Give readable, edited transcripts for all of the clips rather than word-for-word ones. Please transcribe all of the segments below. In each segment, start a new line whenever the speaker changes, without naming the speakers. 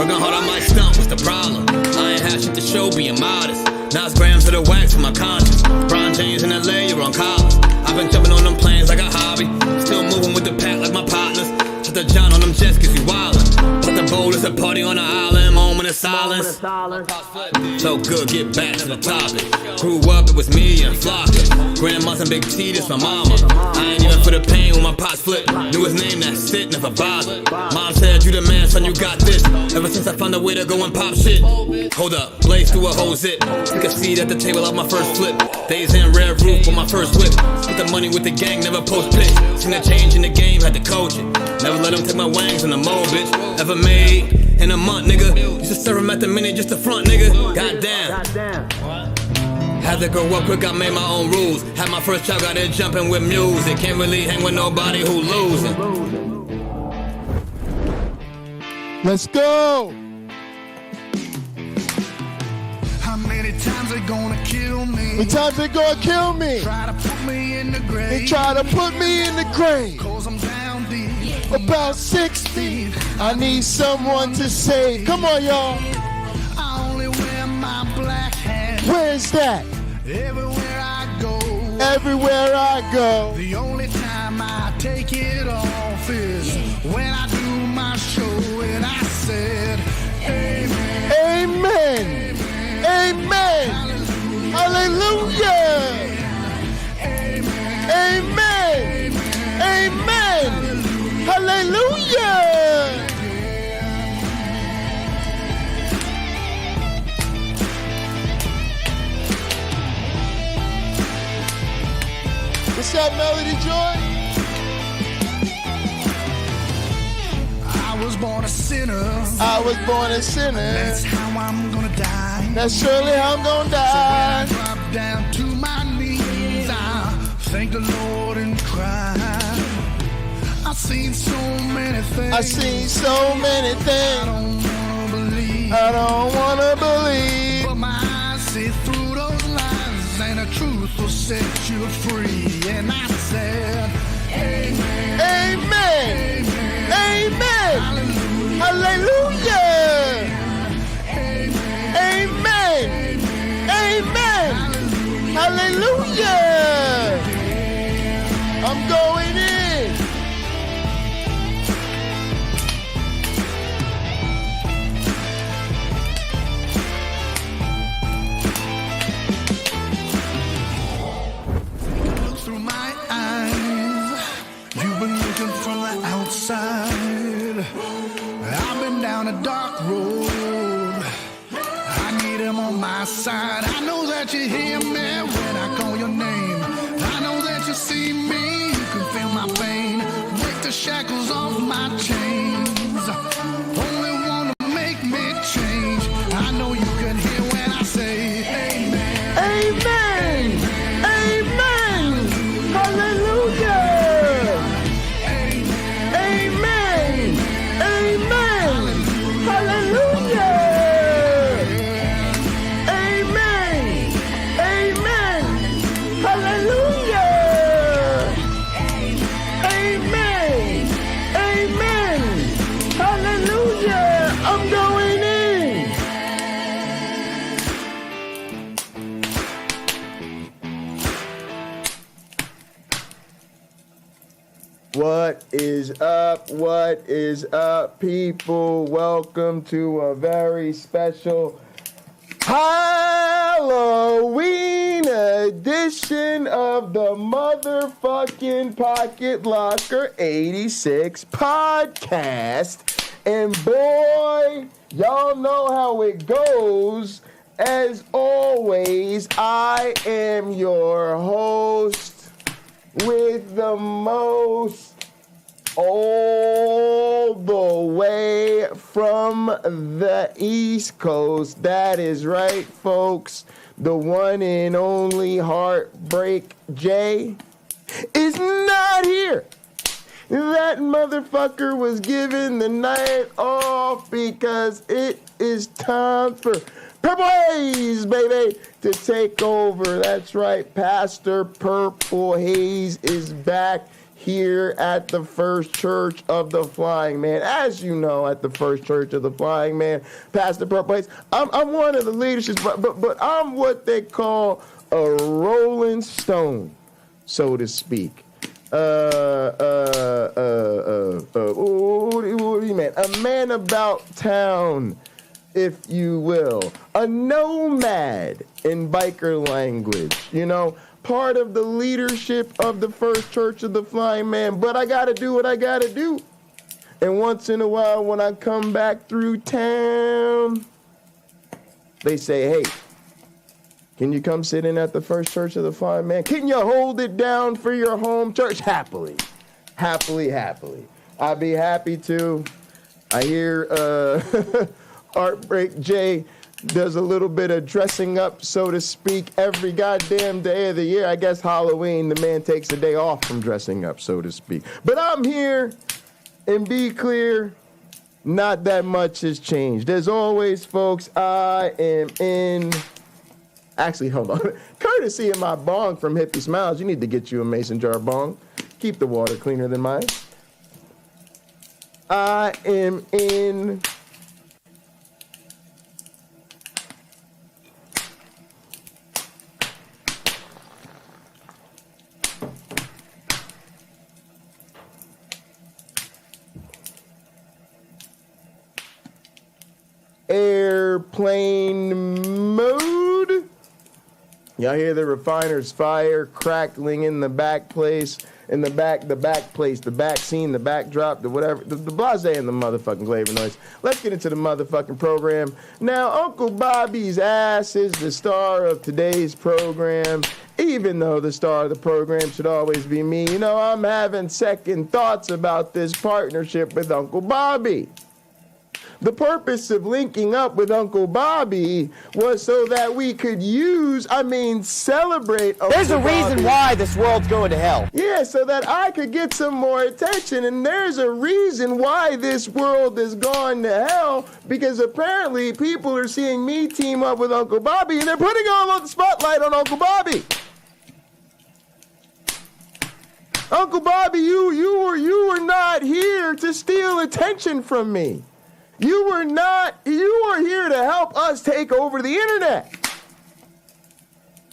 Working hard, I might stunt, what's the problem? I ain't had shit to show, being modest. Now it's grams of the wax for my conscience. Bron James in LA, you're on college. I've been jumping on them planes like a hobby. Still moving with the pack like my partners. Shut the John on them jets cause we wildin'. But the bowl is a party on the island, moment of silence. So good, get back to the topic. Grew up, it was me and Flocka. Grandma's and Big T, this my mama. I ain't even for the pain when my pots flip. Knew his name, that's it, never bothered. Mom said, you the man, son, you got this. Ever since I found a way to go and pop shit. Hold up, blaze through a whole zip. Took a seat at the table of my first flip. Days in red roof with my first whip. Spent the money with the gang, never post pics. Seen a change in the game, had to coach it. Never let them take my wangs in the mold, bitch. Ever made in a month, nigga. Used to serve him at the minute, just the front, nigga. Goddamn. Had to grow up quick, I made my own rules. Had my first child, got it jumping with music. Can't really hang with nobody who losing.
Let's go.
How many times they gonna kill me?
What times they gonna kill me?
Try to put me in the grave.
They try to put me in the grave.
Cause I'm down deep.
About 6 feet. I need someone to save. Come on, y'all.
I only wear my black hat.
Where's that?
Everywhere I go.
Everywhere I go.
The only time I take it off is when I do my show. And I said, Amen.
Amen. Amen. Hallelujah. Amen. Amen. Hallelujah. What's up, Melody Joy?
I was born a sinner.
I was born a sinner.
That's how I'm gonna die.
That's surely how I'm gonna die.
So when I drop down to my knees, I thank the Lord and cry. I've seen so many things.
I've seen so many things.
I don't wanna believe.
But
my eyes see through those lies, and the truth will set you free. And I said, Amen.
Amen. Amen. Hallelujah. Amen. Amen. Hallelujah. I'm going in.
Look through my eyes. You've been looking from the outside. I've been down a dark road. I need him on my side. I know that you hear me when I call your name. I know that you see me. You can feel my pain. Break the shackles off my chains. Only want to make me change. I know you can hear when I say Amen.
Amen. Amen. Hallelujah. Amen. Amen. Hallelujah. Amen. Amen. Hallelujah. Amen. Amen. Hallelujah. I'm going in. What is up? What is up, people? Welcome to a very special Halloween edition of the motherfucking Pocket Locker 86 podcast. And boy, y'all know how it goes. As always, I am your host with the most, all the way from the East Coast. That is right, folks. The one and only Heartbreak J is not here. That motherfucker was given the night off because it is time for Purple Haze, baby, to take over. That's right, Pastor Purple Haze is back. here at the First Church of the Flying Man. As you know, at the First Church of the Flying Man, Pastor Purple, I'm one of the leaderships, but I'm what they call a rolling stone, so to speak. What do you mean? A man about town, if you will. A nomad in biker language, you know, part of the leadership of the First Church of the Flying Man, but I gotta do what I gotta do. And once in a while, when I come back through town, they say, hey, can you come sit in at the First Church of the Flying Man? Can you hold it down for your home church? Happily. I'd be happy to. I hear Heartbreak J does a little bit of dressing up, so to speak, every goddamn day of the year. I guess Halloween, the man takes a day off from dressing up, so to speak. But I'm here, and be clear, not that much has changed. As always, folks, I am in... Actually, hold on. Courtesy of my bong from Hippie Smiles, you need to get you a mason jar bong. Keep the water cleaner than mine. I am in... airplane mode. Y'all hear the refiner's fire crackling in the back place, in the back scene, the backdrop, the whatever, the blase and the motherfucking flavor noise. Let's get into the motherfucking program. Now, Uncle Bobby's ass is the star of today's program, even though the star of the program should always be me. You know, I'm having second thoughts about this partnership with Uncle Bobby. The purpose of linking up with Uncle Bobby was so that we could celebrate Uncle
There's a reason
Bobby.
why this world's going to hell.
Yeah, so that I could get some more attention. And there's a reason why this world has gone to hell, because apparently people are seeing me team up with Uncle Bobby, and they're putting all of the spotlight on Uncle Bobby. Uncle Bobby, you were not here to steal attention from me. You were here to help us take over the internet.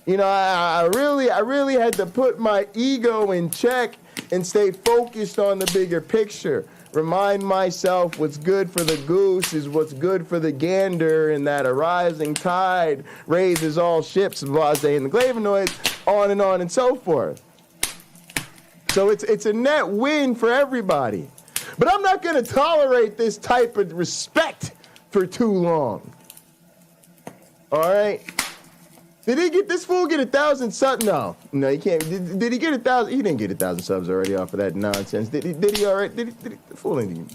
You know, I really had to put my ego in check and stay focused on the bigger picture. Remind myself what's good for the goose is what's good for the gander, and that a rising tide raises all ships, blase and the flavonoids, on and so forth. So it's a net win for everybody. But I'm not going to tolerate this type of respect for too long. All right? Did this fool get 1,000 subs? No, he can't. Did he get 1,000? He didn't get 1,000 subs already off of that nonsense. Did he all right? The fool didn't.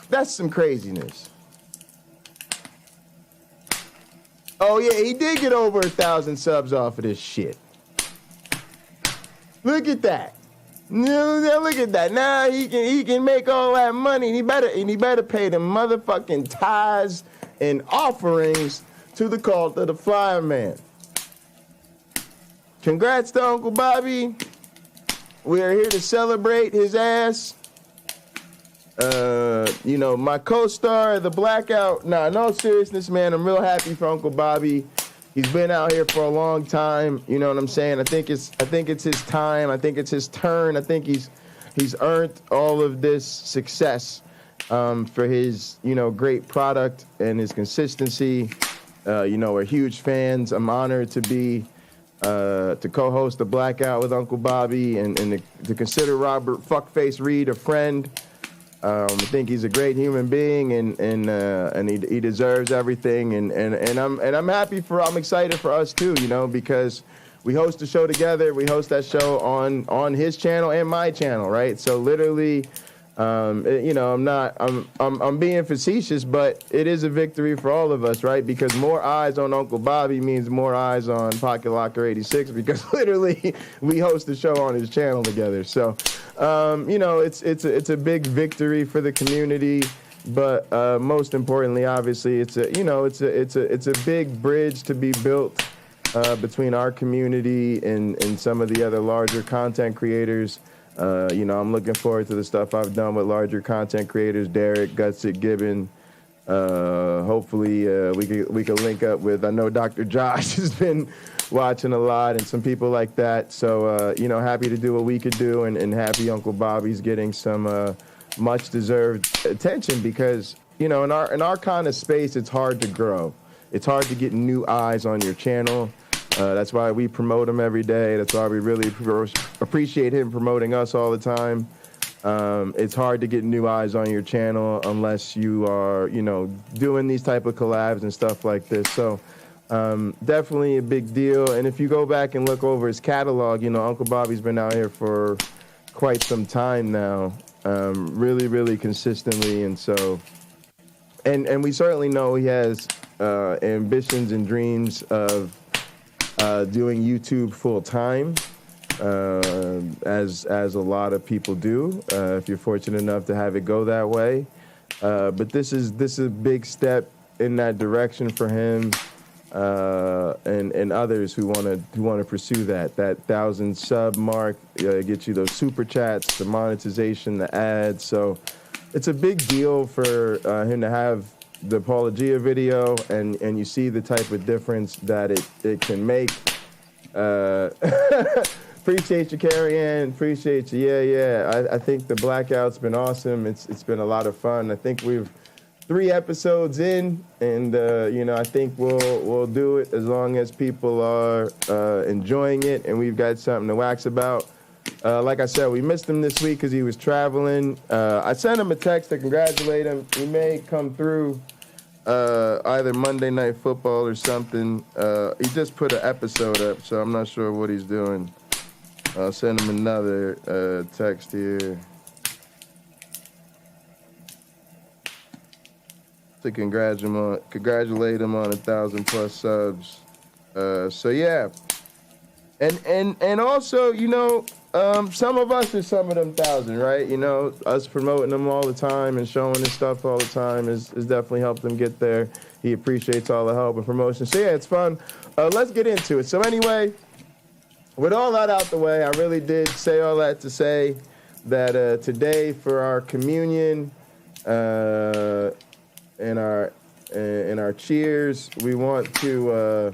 That's some craziness. Oh, yeah, he did get over 1,000 subs off of this shit. Look at that. No, look at that. Now he can make all that money, and he better pay the motherfucking tithes and offerings to the cult of the Flying Man. Congrats to Uncle Bobby. We are here to celebrate his ass. My co-star, the Blackout. Nah, no seriousness, man. I'm real happy for Uncle Bobby. He's been out here for a long time. You know what I'm saying? I think it's his time. I think it's his turn. I think he's earned all of this success for his great product and his consistency. We're huge fans. I'm honored to be to co-host the Blackout with Uncle Bobby and to consider Robert Fuckface Reed a friend. I think he's a great human being, and he deserves everything, and I'm excited for us too, because we host the show together. We host that show on his channel and my channel, right? So literally, I'm being facetious, but it is a victory for all of us, right? Because more eyes on Uncle Bobby means more eyes on Pocket Locker 86, because literally we host the show on his channel together. So, it's a big victory for the community, but most importantly, obviously, it's a big bridge to be built between our community and some of the other larger content creators. I'm looking forward to the stuff I've done with larger content creators, Derek, Gustick Gibbon. Hopefully we can link up with, I know Dr. Josh has been watching a lot and some people like that. So, happy to do what we could do and happy Uncle Bobby's getting some much deserved attention because, in our kind of space, it's hard to grow. It's hard to get new eyes on your channel. That's why we promote him every day. That's why we really appreciate him promoting us all the time. It's hard to get new eyes on your channel unless you are, doing these type of collabs and stuff like this. So definitely a big deal. And if you go back and look over his catalog, Uncle Bobby's been out here for quite some time now, really, really consistently. And so, and we certainly know he has ambitions and dreams of doing YouTube full time, as a lot of people do, if you're fortunate enough to have it go that way. But this is a big step in that direction for him, and others who want to pursue that 1,000 sub mark, get you those super chats, the monetization, the ads. So it's a big deal for him to have the Paulogia video, and you see the type of difference that it can make. Appreciate you, Carrie Ann. Appreciate you. Yeah. I think the blackout's been awesome. It's been a lot of fun. I think we've 3 episodes in, and I think we'll do it as long as people are enjoying it, and we've got something to wax about. Like I said, we missed him this week because he was traveling. I sent him a text to congratulate him. He may come through either Monday Night Football or something. He just put an episode up, so I'm not sure what he's doing. I'll send him another text here to congratulate him on 1,000+ subs. So yeah, and also, some of us are some of them 1,000, right? Us promoting them all the time and showing his stuff all the time has definitely helped him get there. He appreciates all the help and promotion. So yeah, it's fun. Let's get into it. So anyway, with all that out the way, I really did say all that to say that today for our communion and our cheers, we want to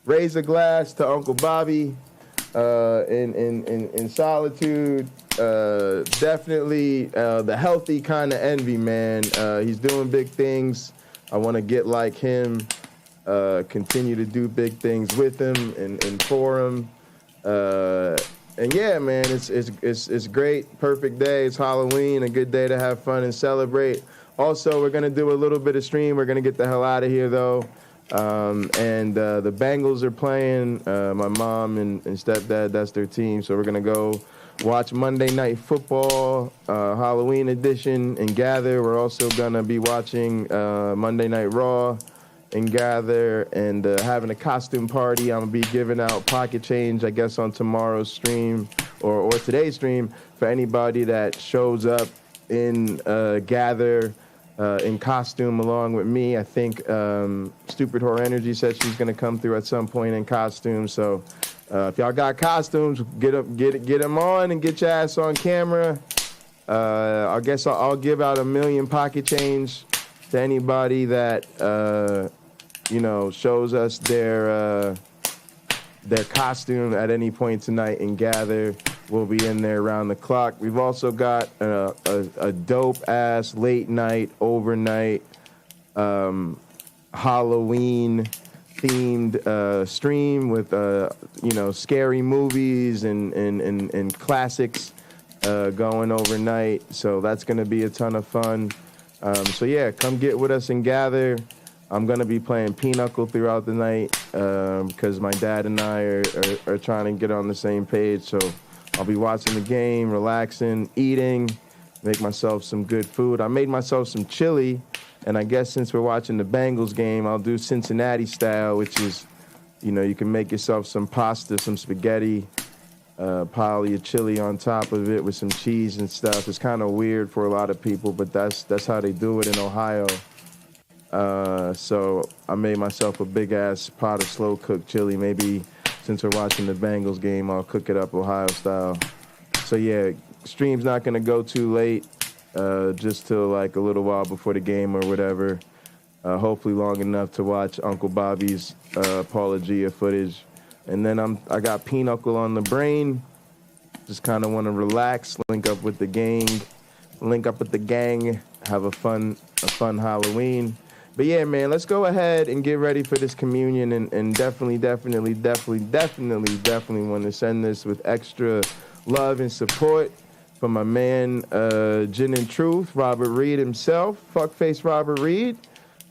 raise a glass to Uncle Bobby. In solitude, definitely the healthy kind of envy, man. He's doing big things. I want to get like him, continue to do big things with him and for him. And yeah, man, it's great. Perfect day. It's Halloween, a good day to have fun and celebrate. Also, we're gonna do a little bit of stream. We're gonna get the hell out of here though. And the Bengals are playing. My mom and stepdad, that's their team. So we're going to go watch Monday Night Football, Halloween edition, and gather. We're also going to be watching Monday Night Raw and gather and having a costume party. I'm going to be giving out pocket change, I guess, on tomorrow's stream or today's stream for anybody that shows up in gather. In costume along with me. I think Stupid Horror Energy said she's going to come through at some point in costume. So if y'all got costumes, get them on and get your ass on camera. I guess I'll give out 1 million pocket change to anybody that shows us their costume at any point tonight and gather. We'll be in there around the clock. We've also got a dope-ass late-night, overnight, Halloween-themed stream with, scary movies and classics going overnight. So that's going to be a ton of fun. So, yeah, come get with us and gather. I'm going to be playing Pinochle throughout the night because my dad and I are trying to get on the same page. So I'll be watching the game, relaxing, eating, make myself some good food. I made myself some chili, and I guess since we're watching the Bengals game, I'll do Cincinnati style, which is, you can make yourself some pasta, some spaghetti, pile your chili on top of it with some cheese and stuff. It's kind of weird for a lot of people, but that's how they do it in Ohio. So I made myself a big-ass pot of slow-cooked chili. Maybe since we're watching the Bengals game, I'll cook it up Ohio style. So, yeah, stream's not going to go too late, just till, like, a little while before the game or whatever. Hopefully long enough to watch Uncle Bobby's Paulogia footage. And then I got Pinochle on the brain. Just kind of want to relax, link up with the gang, have a fun Halloween. But yeah, man, let's go ahead and get ready for this communion, and definitely want to send this with extra love and support from my man, Gin and Truth, Robert Reed himself, Fuckface Robert Reed,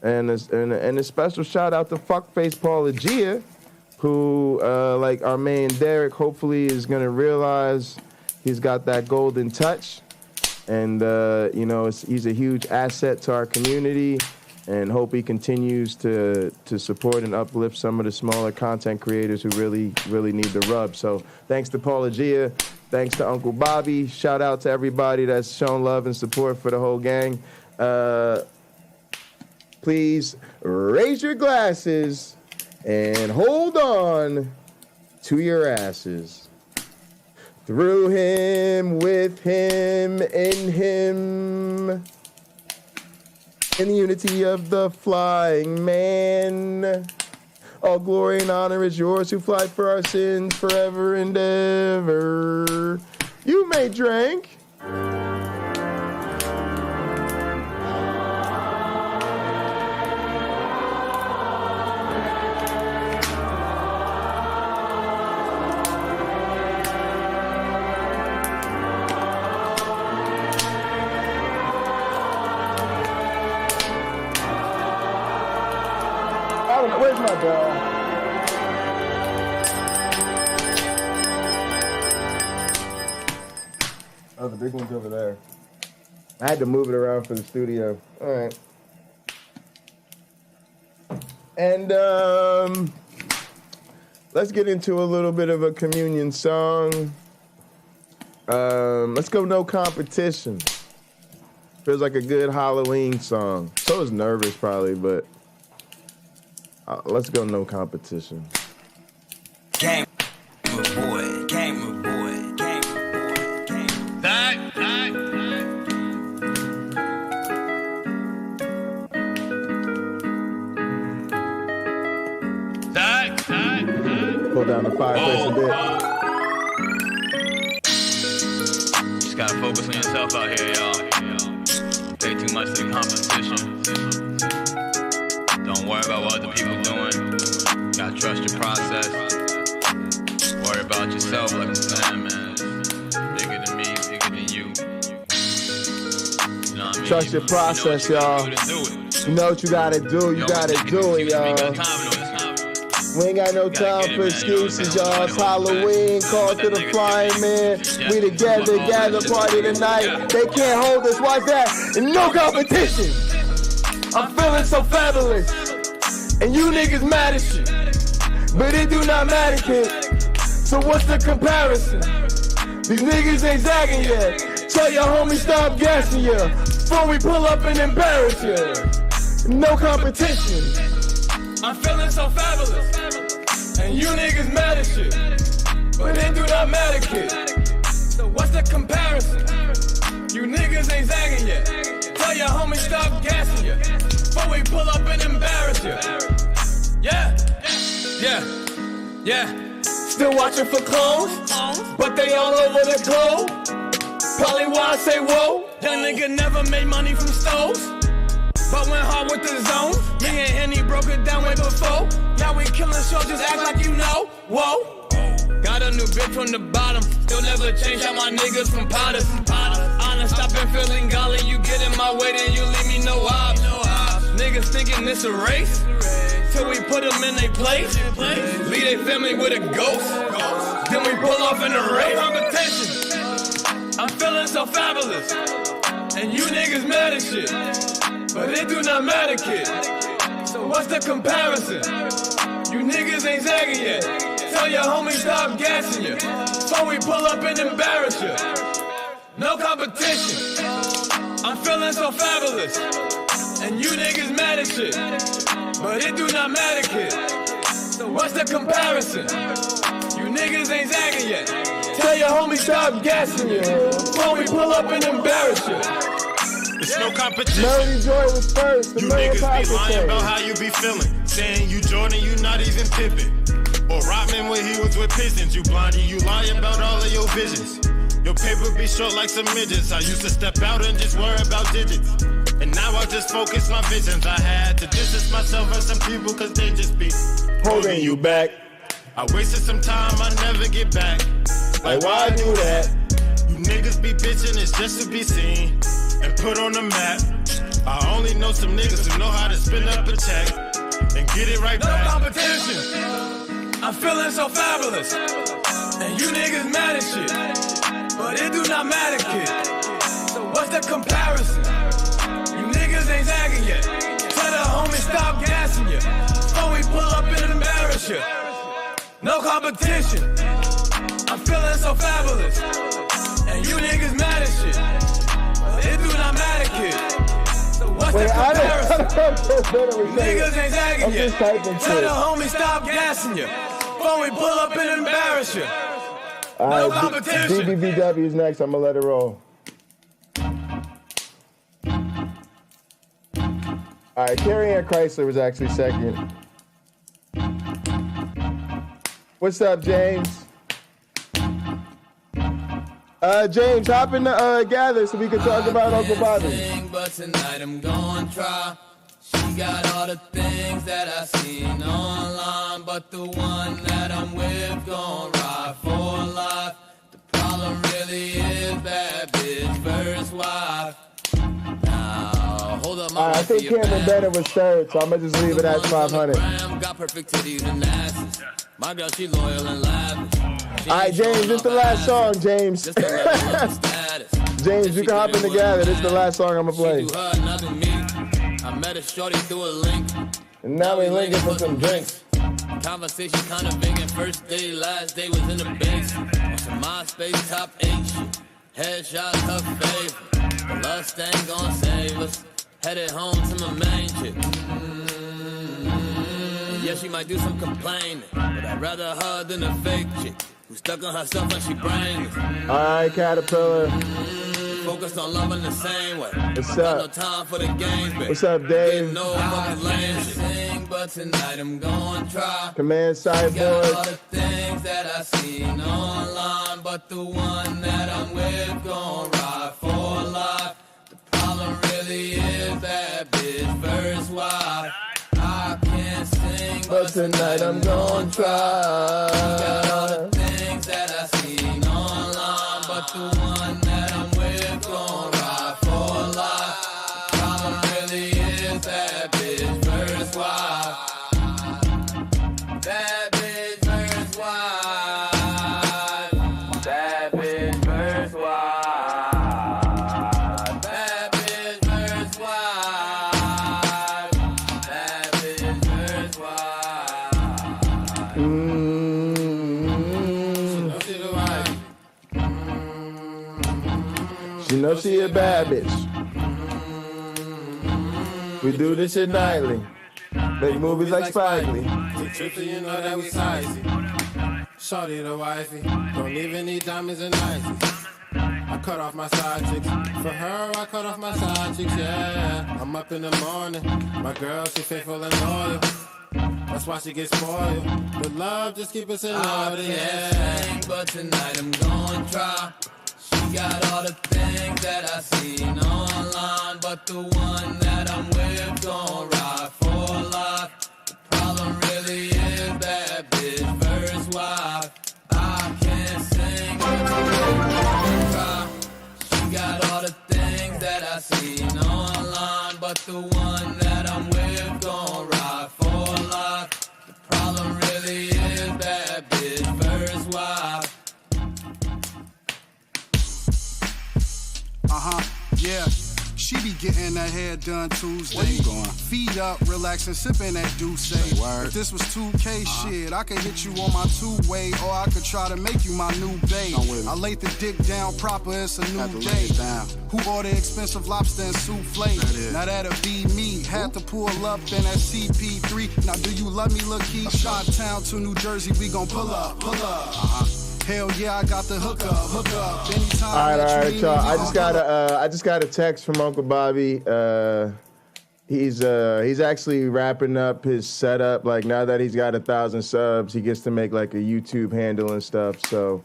and a special shout out to Fuckface Paulogia, who, like our man Derek, hopefully is gonna realize he's got that golden touch, and he's a huge asset to our community. And hope he continues to support and uplift some of the smaller content creators who really need the rub. So thanks to Paulogia, thanks to Uncle Bobby. Shout out to everybody that's shown love and support for the whole gang. Please raise your glasses and hold on to your asses. Through him, with him, in him. In the unity of the flying man, all glory and honor is yours who fly for our sins forever and ever. You may drink. Where's my bell? Oh, the big one's over there. I had to move it around for the studio. All right. And let's get into a little bit of a communion song. Let's go No Competition. Feels like a good Halloween song. So is Nervous probably, but let's go No Competition.
Gamer boy, gamer boy, gamer boy, gamer. That.
Pull down the fireplace a bit.
Just gotta focus on yourself out here, y'all. Pay too much to the competition. Don't worry about what other people doing. Gotta trust your process. Worry about yourself, like I'm saying, man. Bigger than me, bigger than you. You know what I mean?
Trust your process, y'all. You know what you gotta do. You gotta do it, y'all. We ain't got no time for excuses, y'all. It's Halloween, call to the flying man. We together, gather, party tonight. They can't hold us, watch that. And no competition. I'm feeling so fabulous. And you niggas mad as shit. But it do not matter, kid. So what's the comparison? These niggas ain't zagging yet. Tell your homie stop gassing ya before we pull up and embarrass ya. No competition. I'm feeling so fabulous. And you niggas mad as shit. But it do not matter, kid. So what's the comparison? You niggas ain't zagging yet. Tell your homie stop gassing ya before we pull up and embarrass ya. Yeah. Still watching for clones, but they all over the globe. Probably why I say whoa. Young nigga never made money from stoves, but went hard with the zone. Me and Henny broke it down way before. Now we killing shows, just act like you know. Whoa. Got a new bitch from the bottom. Still never change out my niggas from potters. Honest, I've been feeling golly. You get in my way, then you leave me no op. Niggas thinking this a race, till we put them in their place. Leave their family with a ghost, then we pull off in a race. Competition. I'm feeling so fabulous, and you niggas mad as shit. But it do not matter, kid. So what's the comparison? You niggas ain't zagging yet. Tell your homie stop gassing you before we pull up and embarrass you. No competition. I'm feeling so fabulous.
And you niggas mad as shit, but it do not matter, kid. So what's the comparison? You niggas ain't zagging yet. Tell your homie stop gassing you before we pull up and embarrass you.
It's no competition.
Melody Joy was first.
You niggas be lying about how you be feeling. Saying you Jordan, you not even Pippen. Or Rodman when he was with Pistons. You blondie, you lying about all of your visions. Your paper be short like some midgets. I used to step out and just worry about digits. And now I just focus my visions. I had to distance myself from some people cause they just be holding you back. I wasted some time, I never get back. Like why I do that? You niggas be bitching, it's just to be seen and put on the map. I only know some niggas who know how to spin up a check and get it right back.
No competition. I'm feeling so fabulous. And you niggas mad as shit, but it do not matter, kid. So what's the comparison? You niggas ain't zagging yet. Tell the homie stop gassing you before we pull up and embarrass you. No competition. I'm feeling so fabulous. And you niggas mad as shit, but it do not matter, kid. So what's the comparison? You niggas ain't zagging yet. Tell the homie stop gassing you before we pull up and embarrass you. No competition.
DBBW is next. I'm gonna let it roll. All right, Carrie Ann Chrysler was actually second. What's up, James? James, hop in the gather so we can talk about Uncle Bobby.
But tonight I'm gonna try. She got all the things that I seen online, but the one that I'm with gon' ride for life. The problem really is bad bitch first wife. Now hold up, my
I think Cameron Bennett was third, so I'm gonna just leave it at 500.
Got perfect titties and asses. My girl, she loyal and lavish.
All right, James, this is the last song, James. James, you can hop in together. This is the last song I'm gonna play.
I met a shorty through a link.
And now we linking for some drinks.
Conversation kind of big, and first day, last day was in the base. On some MySpace top 8 shit. Headshots her favorite. The lust ain't gon' save us. Headed home to my main chick. Yeah, she might do some complaining, but I'd rather her than a fake chick who's stuck on herself and she brainless.
All right, Caterpillar.
Focused on loving the same way.
What's
Got
up?
no time for the games, baby.
What's up, Dave?
No fucking lame shit. Sing, but tonight I'm gonna try.
Command
Got
Cyborg.
all the things that I seen online, but the one that I'm with gon' ride for life. The problem really is that bitch first wife. I can't sing,
But tonight I'm gonna try.
got all the things that I seen online, but the one that I'm with gon' ride for life. The problem really is that bitch first wife. Bad bitch first wife. Bad bitch first wife. Bad bitch first wife. Bad bitch first wife.
She knows she a bad bitch. We do this shit nightly. Make movies like Spike Lee.
Trippy, you know that we spicy. Shorty the wifey, don't even need diamonds and ices. I cut off my side chicks. For her, I cut off my side chicks, yeah. I'm up in the morning. My girl, she faithful and loyal. That's why she gets spoiled. But love, just keep us in order, yeah.
But tonight I'm gonna try. She got all the things that I seen online, but the one that I'm with gon' ride for life. The problem really is that bitch first wife. I can't sing, but tonight I'm gonna try. She got all the things that I seen online, but the one that I'm with gon' ride for life. The problem really is that bitch first wife.
Yeah.
She be getting her hair done Tuesday.
Where you going?
Feet up, relaxing, sipping that Douce. If this was 2K shit, I could hit you on my two-way, or I could try to make you my new babe. I laid the dick down proper, it's a new day. Who ordered expensive lobster and souffle? Now that'll be me. Had to pull up in that CP3. Now do you love me, Lil Key? Chi-Town to New Jersey, we gon' pull up. Hell yeah, I got the hook up. Anytime.
All right, y'all. I just got a text from Uncle Bobby. He's actually wrapping up his setup. Like, now that he's got 1,000 subs, he gets to make like a YouTube handle and stuff. So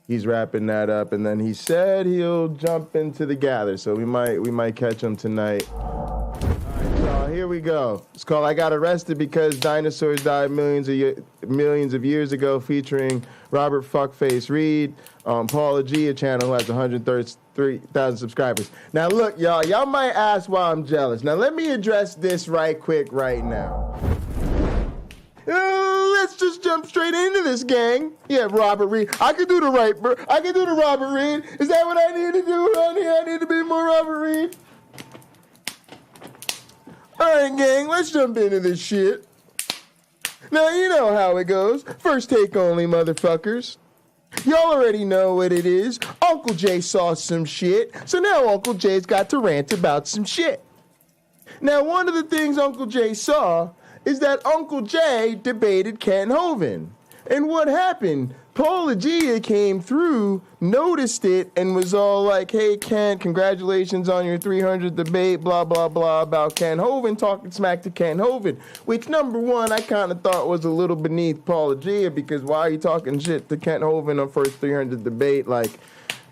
he's wrapping that up, and then he said he'll jump into the gather. So we might catch him tonight. All right, y'all. Here we go. It's called "I Got Arrested Because Dinosaurs Died Millions of Years Ago," featuring Robert Fuckface Reed on Paulogia channel, who has 133,000 subscribers. Now look, y'all might ask why I'm jealous. Now let me address this right quick right now. Let's just jump straight into this, gang. Yeah, Robert Reed. I can do the Robert Reed. Is that what I need to do around here? I need to be more Robert Reed. All right, gang, let's jump into this shit. Now, you know how it goes. First take only, motherfuckers. Y'all already know what it is. Uncle Jay saw some shit, so now Uncle Jay's got to rant about some shit. Now, one of the things Uncle Jay saw is that Uncle Jay debated Ken Hovind. And what happened? Paulogia came through, noticed it, and was all like, "Hey, Ken, congratulations on your 300th debate, blah, blah, blah," about Ken Hovind, talking smack to Ken Hovind. Which, number one, I kind of thought was a little beneath Paulogia, because why are you talking shit to Ken Hovind on first 300th debate? Like,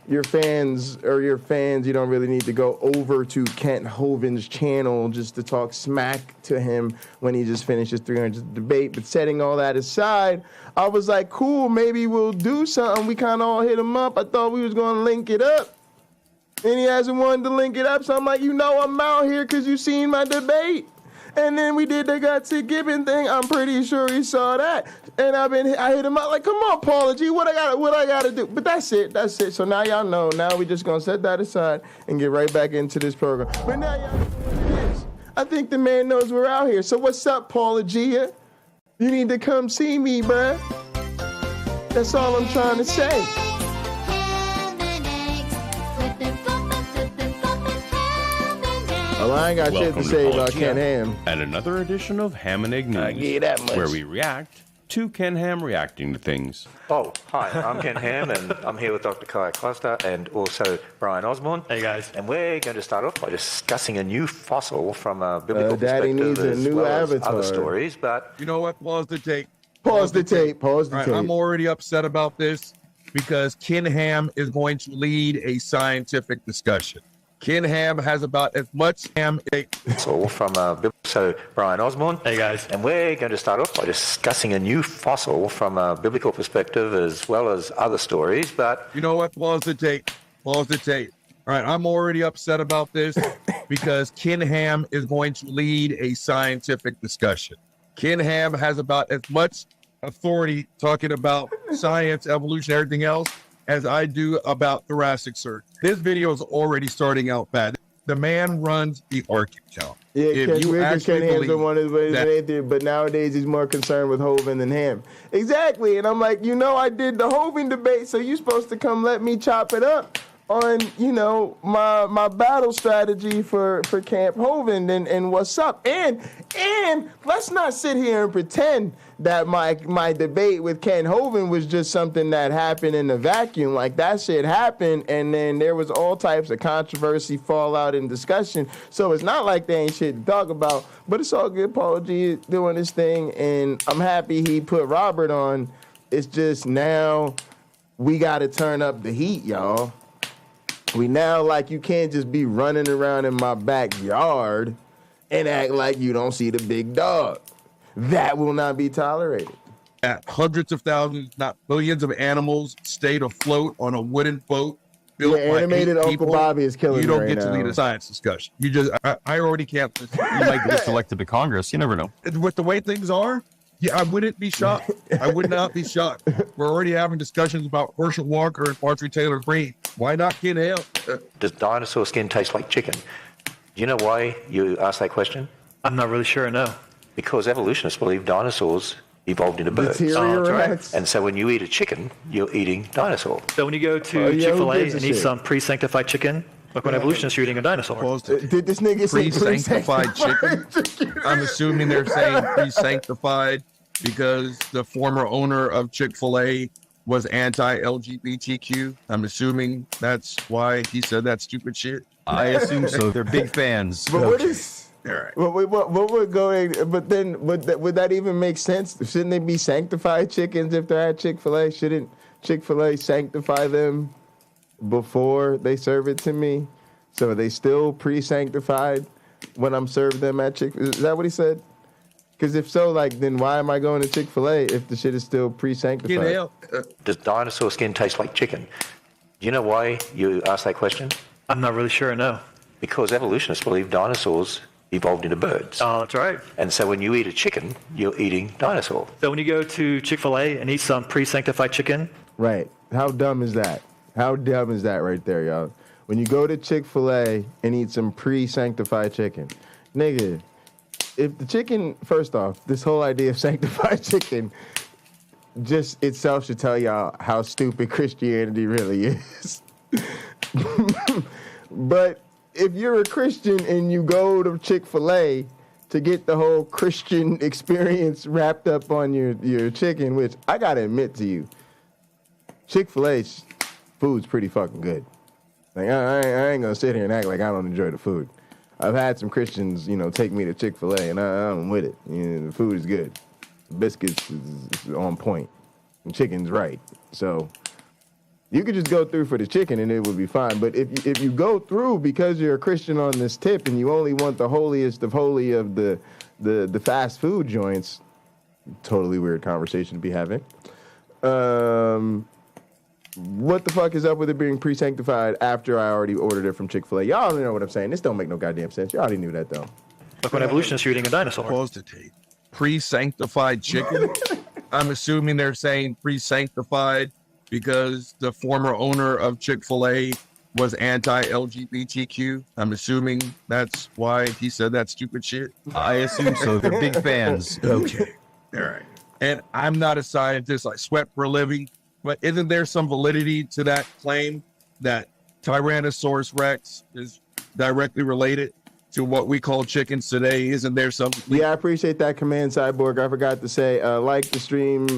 your fans, you don't really need to go over to Kent Hovind's channel just to talk smack to him when he just finished his 300th debate. But setting all that aside, I was like, cool, maybe we'll do something. We kind of all hit him up. I thought we was going to link it up. And he hasn't wanted to link it up. So I'm like, I'm out here because you seen my debate. And then we did the Gustick Gibbon thing. I'm pretty sure he saw that. And I hit him up like, "Come on, Paulogia, what I gotta do?" But that's it. So now y'all know. Now we just gonna set that aside and get right back into this program. But now y'all know what it is. I think the man knows we're out here. So what's up, Paulogia? You need to come see me, bruh. That's all I'm trying to say. Well, I ain't got shit to say about Ken Ham.
And another edition of Ham and Egg News, where we react to Ken Ham reacting to things.
Oh, hi, I'm Ken Ham, and I'm here with Dr. Kai Cluster and also Brian Osborne.
Hey, guys.
And we're going to start off by discussing a new fossil from a biblical
Daddy
perspective,
needs a
as
new
well
avatar.
as other stories. But
You know what? Pause the tape.
Pause the tape.
I'm already upset about this because Ken Ham is going to lead a scientific discussion. Ken Ham has about as much ham.
fossil from a so Brian Osborne.
Hey, guys.
And we're going to start off by discussing a new fossil from a biblical perspective, as well as other stories. But
You know what? Pause the tape. All right, I'm already upset about this because Ken Ham is going to lead a scientific discussion. Ken Ham has about as much authority talking about science, evolution, everything else as I do about thoracic surgery. This video is already starting out bad. The man runs the Ark account.
Yeah,
If you actually
Ken Ham's
believe
one of the
that-
atheist, but nowadays he's more concerned with Hovind than Ham. Exactly, and I'm like, I did the Hovind debate, so you're supposed to come let me chop it up on, my battle strategy for Camp Hovind and what's up. And let's not sit here and pretend that my debate with Ken Hovind was just something that happened in a vacuum. Like, that shit happened, and then there was all types of controversy, fallout, and discussion. So it's not like there ain't shit to talk about, but it's all good. Paulogia doing his thing, and I'm happy he put Robert on. It's just now we got to turn up the heat, y'all. We now, like, you can't just be running around in my backyard and act like you don't see the big dog. That will not be tolerated.
Hundreds of thousands, not billions of animals stayed afloat on a wooden boat built by
animated
8
Uncle
people.
Bobby is killing
You
me
don't
right
get
now.
to lead a science discussion. I already can't listen.
You might get selected to Congress. You never know.
With the way things are, yeah, I wouldn't be shocked. I would not be shocked. We're already having discussions about Herschel Walker and Marjorie Taylor Greene. Why not Ken Ham?
does dinosaur skin taste like chicken? Do you know why you asked that question?
I'm not really sure, no.
Because evolutionists believe dinosaurs evolved into birds.
Right.
And so when you eat a chicken, you're eating dinosaur.
So when you go to Chick-fil-A and eat some pre-sanctified chicken, look, when evolutionists, you're eating a dinosaur.
Did this nigga say
pre-sanctified chicken? I'm assuming they're saying pre-sanctified because the former owner of Chick-fil-A was anti-LGBTQ. I'm assuming that's why he said that stupid shit.
I assume so. They're big fans.
But what is... All right. What would going? But then, would that even make sense? Shouldn't they be sanctified chickens if they're at Chick-fil-A? Shouldn't Chick-fil-A sanctify them before they serve it to me? So are they still pre-sanctified when I'm served them at Chick-fil-A? Is that what he said? Because if so, like, then why am I going to Chick-fil-A if the shit is still pre-sanctified?
Does dinosaur skin taste like chicken? Do you know why you asked that question?
I'm not really sure, no.
Because evolutionists believe dinosaurs evolved into birds.
Oh, that's right.
And so when you eat a chicken, you're eating dinosaur.
So when you go to Chick-fil-A and eat some pre-sanctified chicken.
Right. How dumb is that? How dumb is that right there, y'all? When you go to Chick-fil-A and eat some pre-sanctified chicken. Nigga, if the chicken, first off, this whole idea of sanctified chicken just itself should tell y'all how stupid Christianity really is. But if you're a Christian and you go to Chick-fil-A to get the whole Christian experience wrapped up on your chicken, which I gotta admit to you, Chick-fil-A's food's pretty fucking good. Like I ain't gonna sit here and act like I don't enjoy the food. I've had some Christians, take me to Chick-fil-A and I'm with it. The food is good. The biscuits is on point. The chicken's right. So you could just go through for the chicken and it would be fine. But if you go through because you're a Christian on this tip and you only want the holiest of holy of the fast food joints, totally weird conversation to be having. What the fuck is up with it being pre-sanctified after I already ordered it from Chick-fil-A? Y'all already know what I'm saying. This don't make no goddamn sense. Y'all already knew that though.
Look, when evolutionists, you're eating a dinosaur.
Pause the tape. Pre-sanctified chicken? I'm assuming they're saying pre-sanctified because the former owner of Chick-fil-A was anti-LGBTQ. I'm assuming that's why he said that stupid shit.
I assume so. They're big fans.
Okay. All right. And I'm not a scientist. I sweat for a living. But isn't there some validity to that claim that Tyrannosaurus Rex is directly related to what we call chickens today? Isn't there some?
Yeah, I appreciate that, Command Cyborg. I forgot to say, like the stream,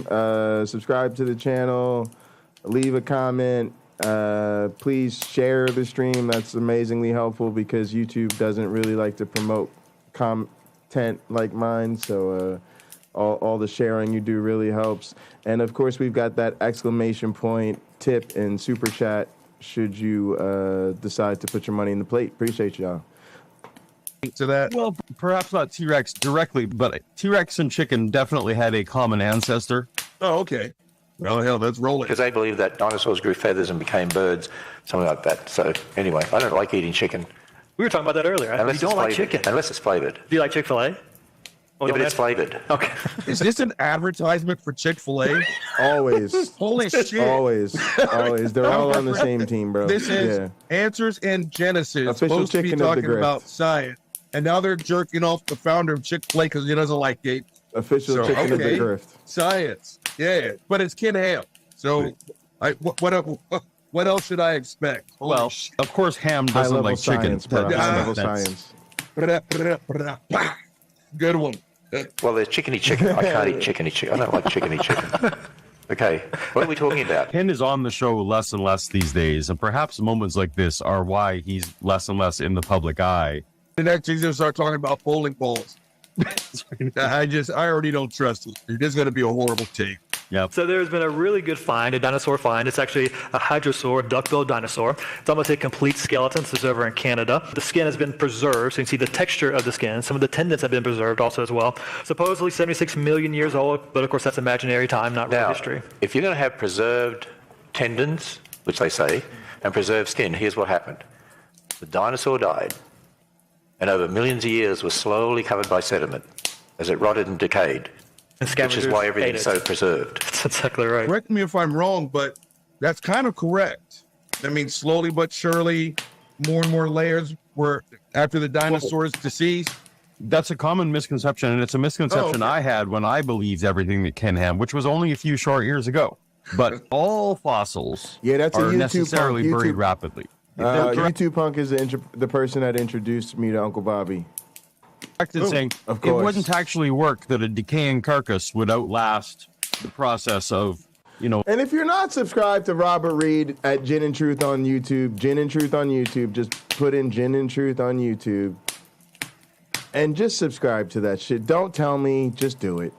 subscribe to the channel, leave a comment. Please share the stream. That's amazingly helpful because YouTube doesn't really like to promote content like mine. So all the sharing you do really helps. And of course, we've got that exclamation point tip and super chat should you decide to put your money in the plate. Appreciate y'all.
To that?
Well, perhaps not T-Rex directly, but T-Rex and chicken definitely had a common ancestor.
Oh, okay. Well, hell, let's roll it.
Because they believe that dinosaurs grew feathers and became birds, something like that. So anyway, I don't like eating chicken.
We were talking about that earlier.
Unless
you don't like
flavored.
chicken.
Unless it's flavored.
Do you like Chick-fil-A?
Yeah, but it's flavored.
Okay.
Is this an advertisement for Chick-fil-A?
Always.
Holy shit.
Always. They're all on the same team, bro.
This is Answers in Genesis.
Official
supposed to be
chicken of the
talking
grift.
about science. And now they're jerking off the founder of Chick-fil-A because he doesn't like it.
Official chicken of the grift.
Science. Yeah. But it's Ken Ham. So what else should I expect?
Well, of course, ham doesn't like chicken.
High-level science.
Good one.
Well, there's chickeny chicken. I can't eat chickeny chicken. I don't like chickeny chicken. Okay, what are we talking about?
Ken is on the show less and less these days, and perhaps moments like this are why he's less and less in the public eye.
The next he's going to start talking about bowling balls. I already don't trust it. It's going to be a horrible take.
Yep.
So there's been a really good find, a dinosaur find. It's actually a hadrosaur, duck-billed dinosaur. It's almost a complete skeleton. This is over in Canada. The skin has been preserved, so you can see the texture of the skin. Some of the tendons have been preserved also as well. Supposedly 76 million years old, but of course that's imaginary time, not real history.
If you're going to have preserved tendons, which they say, and preserved skin, here's what happened. The dinosaur died, and over millions of years was slowly covered by sediment as it rotted and decayed. Which is why everything's so preserved.
That's exactly right.
Correct me if I'm wrong, but that's kind of correct. I mean, slowly but surely, more and more layers were after the dinosaurs deceased?
That's a common misconception, and it's a misconception I had when I believed everything that Ken Ham, which was only a few short years ago. But all fossils
that's
are
a YouTube
necessarily
punk.
buried rapidly.
YouTube Punk is the person that introduced me to Uncle Bobby.
Saying
Of
it
course.
wouldn't actually work that a decaying carcass would outlast the process of,
And if you're not subscribed to Robert Reed at Gin and Truth on YouTube, just put in Gin and Truth on YouTube and just subscribe to that shit. Don't tell me, just do it.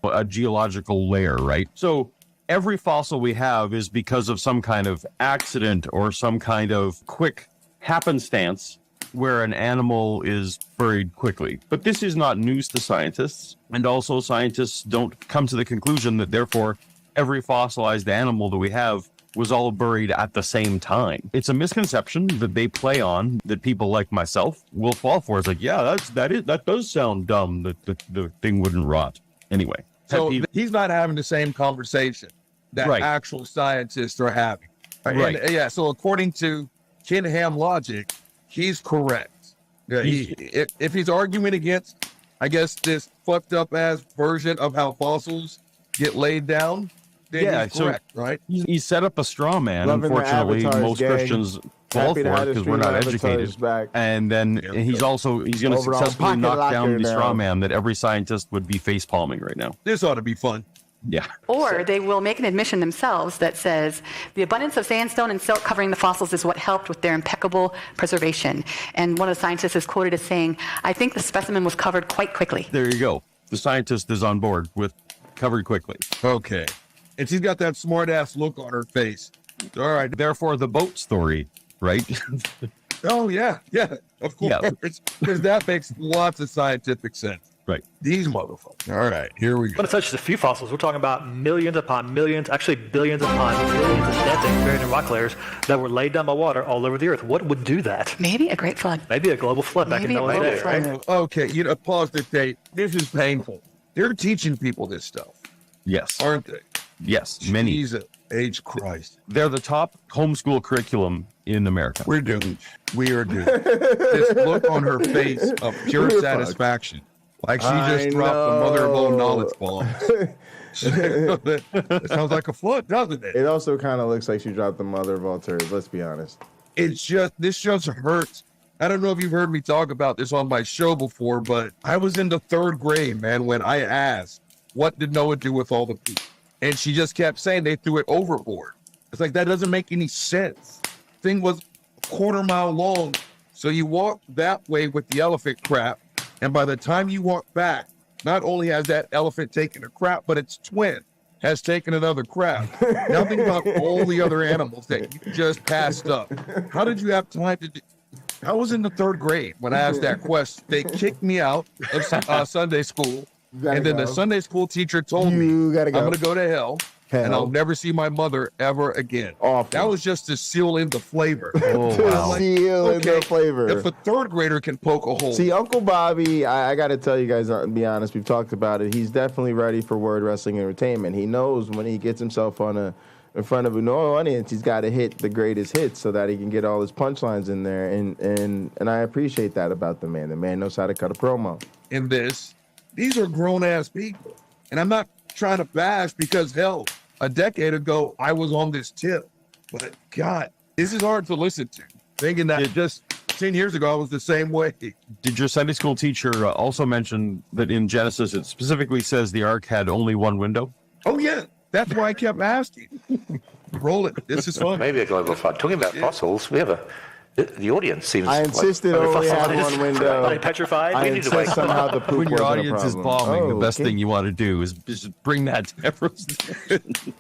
a geological layer, right? So every fossil we have is because of some kind of accident or some kind of quick happenstance where an animal is buried quickly. But this is not news to scientists. And also scientists don't come to the conclusion that therefore every fossilized animal that we have was all buried at the same time. It's a misconception that they play on that people like myself will fall for. It's like, yeah, that does sound dumb that the thing wouldn't rot. Anyway.
So he's not having the same conversation that actual scientists are having.
Right.
And, so according to Ken Ham logic, he's correct. Yeah, if he's arguing against, I guess, this fucked up ass version of how fossils get laid down, then he's correct, right?
He set up a straw man.
Loving
unfortunately, most
gang.
Christians fall for it because we're not educated. And then he's going to successfully knock down the straw man that every scientist would be face palming right now.
This ought to be fun.
Yeah.
Or they will make an admission themselves that says the abundance of sandstone and silt covering the fossils is what helped with their impeccable preservation. And one of the scientists is quoted as saying, I think the specimen was covered quite quickly.
There you go. The scientist is on board with covered quickly.
Okay. And she's got that smart ass look on her face. All right.
Therefore, the boat story, right?
Oh, yeah. Yeah, of course. Because that makes lots of scientific sense.
Right.
These motherfuckers. All right, here we go.
But it's not just a few fossils. We're talking about millions upon millions, actually billions upon billions of dead things buried in rock layers that were laid down by water all over the earth. What would do that?
Maybe a great flood.
Maybe a global flood back in Noah's day. Right?
Okay, pause the tape. This is painful. They're teaching people this stuff.
Yes.
Aren't they?
Yes, many.
Jesus H. Christ.
They're the top homeschool curriculum in America.
We're doomed. We are doomed. This look on her face of pure satisfaction. Like she just dropped the mother of all knowledge bomb. It sounds like a flood, doesn't it?
It also kind of looks like she dropped the mother of all turds, let's be honest.
This just hurts. I don't know if you've heard me talk about this on my show before, but I was in the 3rd grade, man, when I asked, what did Noah do with all the people? And she just kept saying they threw it overboard. It's like, that doesn't make any sense. Thing was a 1/4 mile long. So you walk that way with the elephant crap. And by the time you walk back, not only has that elephant taken a crap, but its twin has taken another crap. Now think about all the other animals that you just passed up. How did you have time to do? I was in the 3rd grade when I asked that question. They kicked me out of Sunday school. And then the Sunday school teacher told me, I'm going to go to hell. And I'll never see my mother ever again. That was just to seal in the flavor.
Seal in the flavor.
If a 3rd grader can poke a hole.
See, Uncle Bobby, I got to tell you guys, to be honest, we've talked about it. He's definitely ready for word wrestling entertainment. He knows when he gets himself in front of an audience, he's got to hit the greatest hits so that he can get all his punchlines in there. And I appreciate that about the man. The man knows how to cut a promo.
In this, these are grown-ass people. And I'm not trying to bash because, hell, a decade ago, I was on this tip. But, God, this is hard to listen to. Thinking that just 10 years ago, I was the same way.
Did your Sunday school teacher also mention that in Genesis, it specifically says the ark had only one window?
Oh, yeah. That's why I kept asking. Roll it. This is fun.
Maybe a global flood. Talking about fossils, we have the audience seems.
I insisted only had one window.
Are they petrified?
I insist somehow the poop
When your
wasn't a
audience is
problem.
bombing, the best thing you want to do is just bring that to everyone's attention.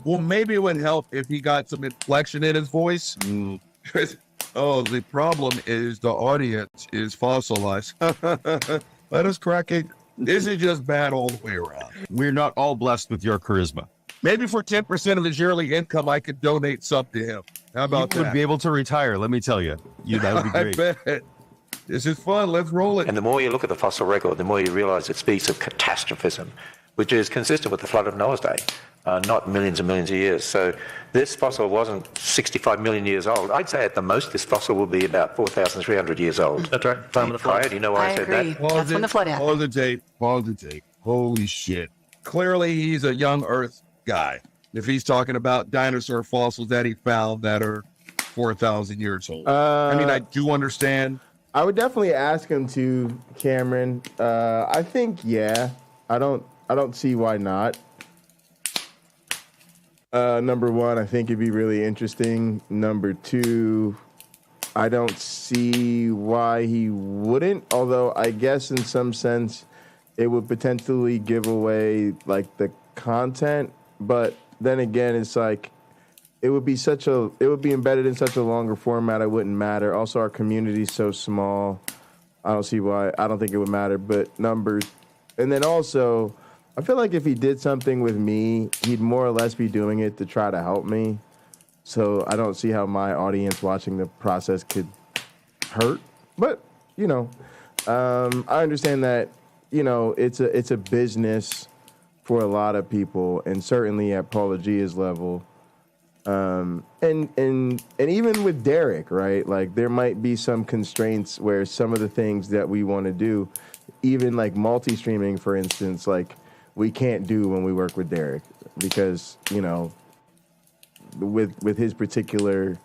Well, maybe it would help if he got some inflection in his voice. The problem is the audience is fossilized. Let us crack it. This is just bad all the way around.
We're not all blessed with your charisma.
Maybe for 10% of his yearly income, I could donate some to him. How about that?
You would be able to retire, let me tell you. That would be great.
I bet. This is fun. Let's roll it.
And the more you look at the fossil record, the more you realize it speaks of catastrophism. which is consistent with the flood of Noah's day, not millions and millions of years. So this fossil wasn't 65 million years old. I'd say at the most this fossil will be about 4,300 years old.
That's right. Time of the flood.
Do you know why I said
agree.
that?
That's when the flood happened.
Pause the tape. Holy shit. Clearly, he's a young Earth guy. If he's talking about dinosaur fossils that he found that are 4,000 years old. I mean, I do understand.
I would definitely ask him to, Cameron. I think, yeah. I don't see why not. Number one, I think it'd be really interesting. Number two, I don't see why he wouldn't, although I guess in some sense it would potentially give away like the content, but then again it's like it would be embedded in such a longer format it wouldn't matter. Also, our community's so small. I don't see why. I don't think it would matter, but numbers. And then also, I feel like if he did something with me, he'd more or less be doing it to try to help me. So I don't see how my audience watching the process could hurt. But, you know, I understand that, you know, it's a business for a lot of people, and certainly at Paulogia's level. And even with Derek, right? Like there might be some constraints where some of the things that we want to do, even like multi-streaming, for instance, like we can't do when we work with Derek because, you know, with his particular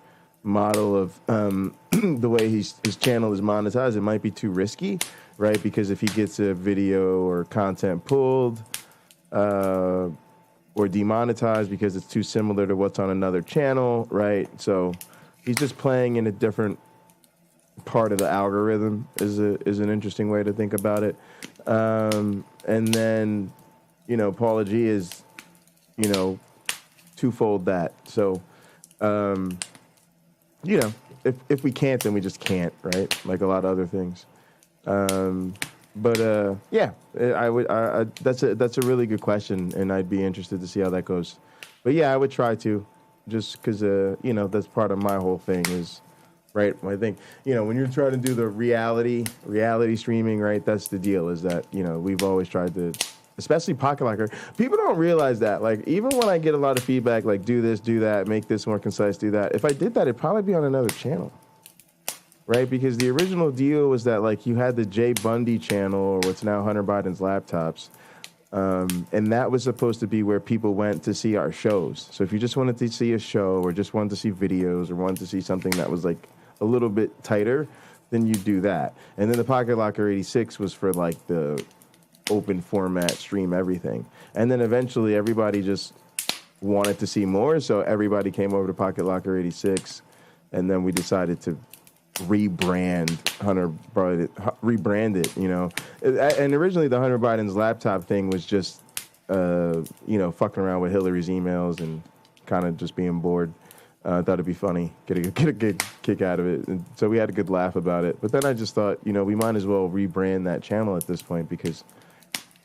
model of the way his channel is monetized, it might be too risky, right? Because if he gets a video or content pulled or demonetized because it's too similar to what's on another channel, right? So he's just playing in a different part of the algorithm is an interesting way to think about it. And then, you know, Paulogia is, you know, twofold that. So, you know, if we can't, then we just can't, right? Like a lot of other things. Yeah, that's a really good question, and I'd be interested to see how that goes. But yeah, I would try to, just because, you know, that's part of my whole thing is, right? I think, you know, when you're trying to do the reality streaming, right? That's the deal is that, you know, we've always tried to, especially Pocket Locker. People don't realize that. Like, even when I get a lot of feedback, like, do this, do that, make this more concise, do that. If I did that, it'd probably be on another channel, right? Because the original deal was that, like, you had the J Bundy channel, or what's now Hunter Biden's Laptops, and that was supposed to be where people went to see our shows. So if you just wanted to see a show, or just wanted to see videos, or wanted to see something that was, like, a little bit tighter, then you do that. And then the Pocket Locker 86 was for, like, the open format, stream everything. And then eventually everybody just wanted to see more, so everybody came over to Pocket Locker 86, and then we decided to rebrand it, you know. And originally the Hunter Biden's Laptop thing was just, you know, fucking around with Hillary's emails and kind of just being bored. Thought it'd be funny, get a good kick out of it. And so we had a good laugh about it. But then I just thought, you know, we might as well rebrand that channel at this point because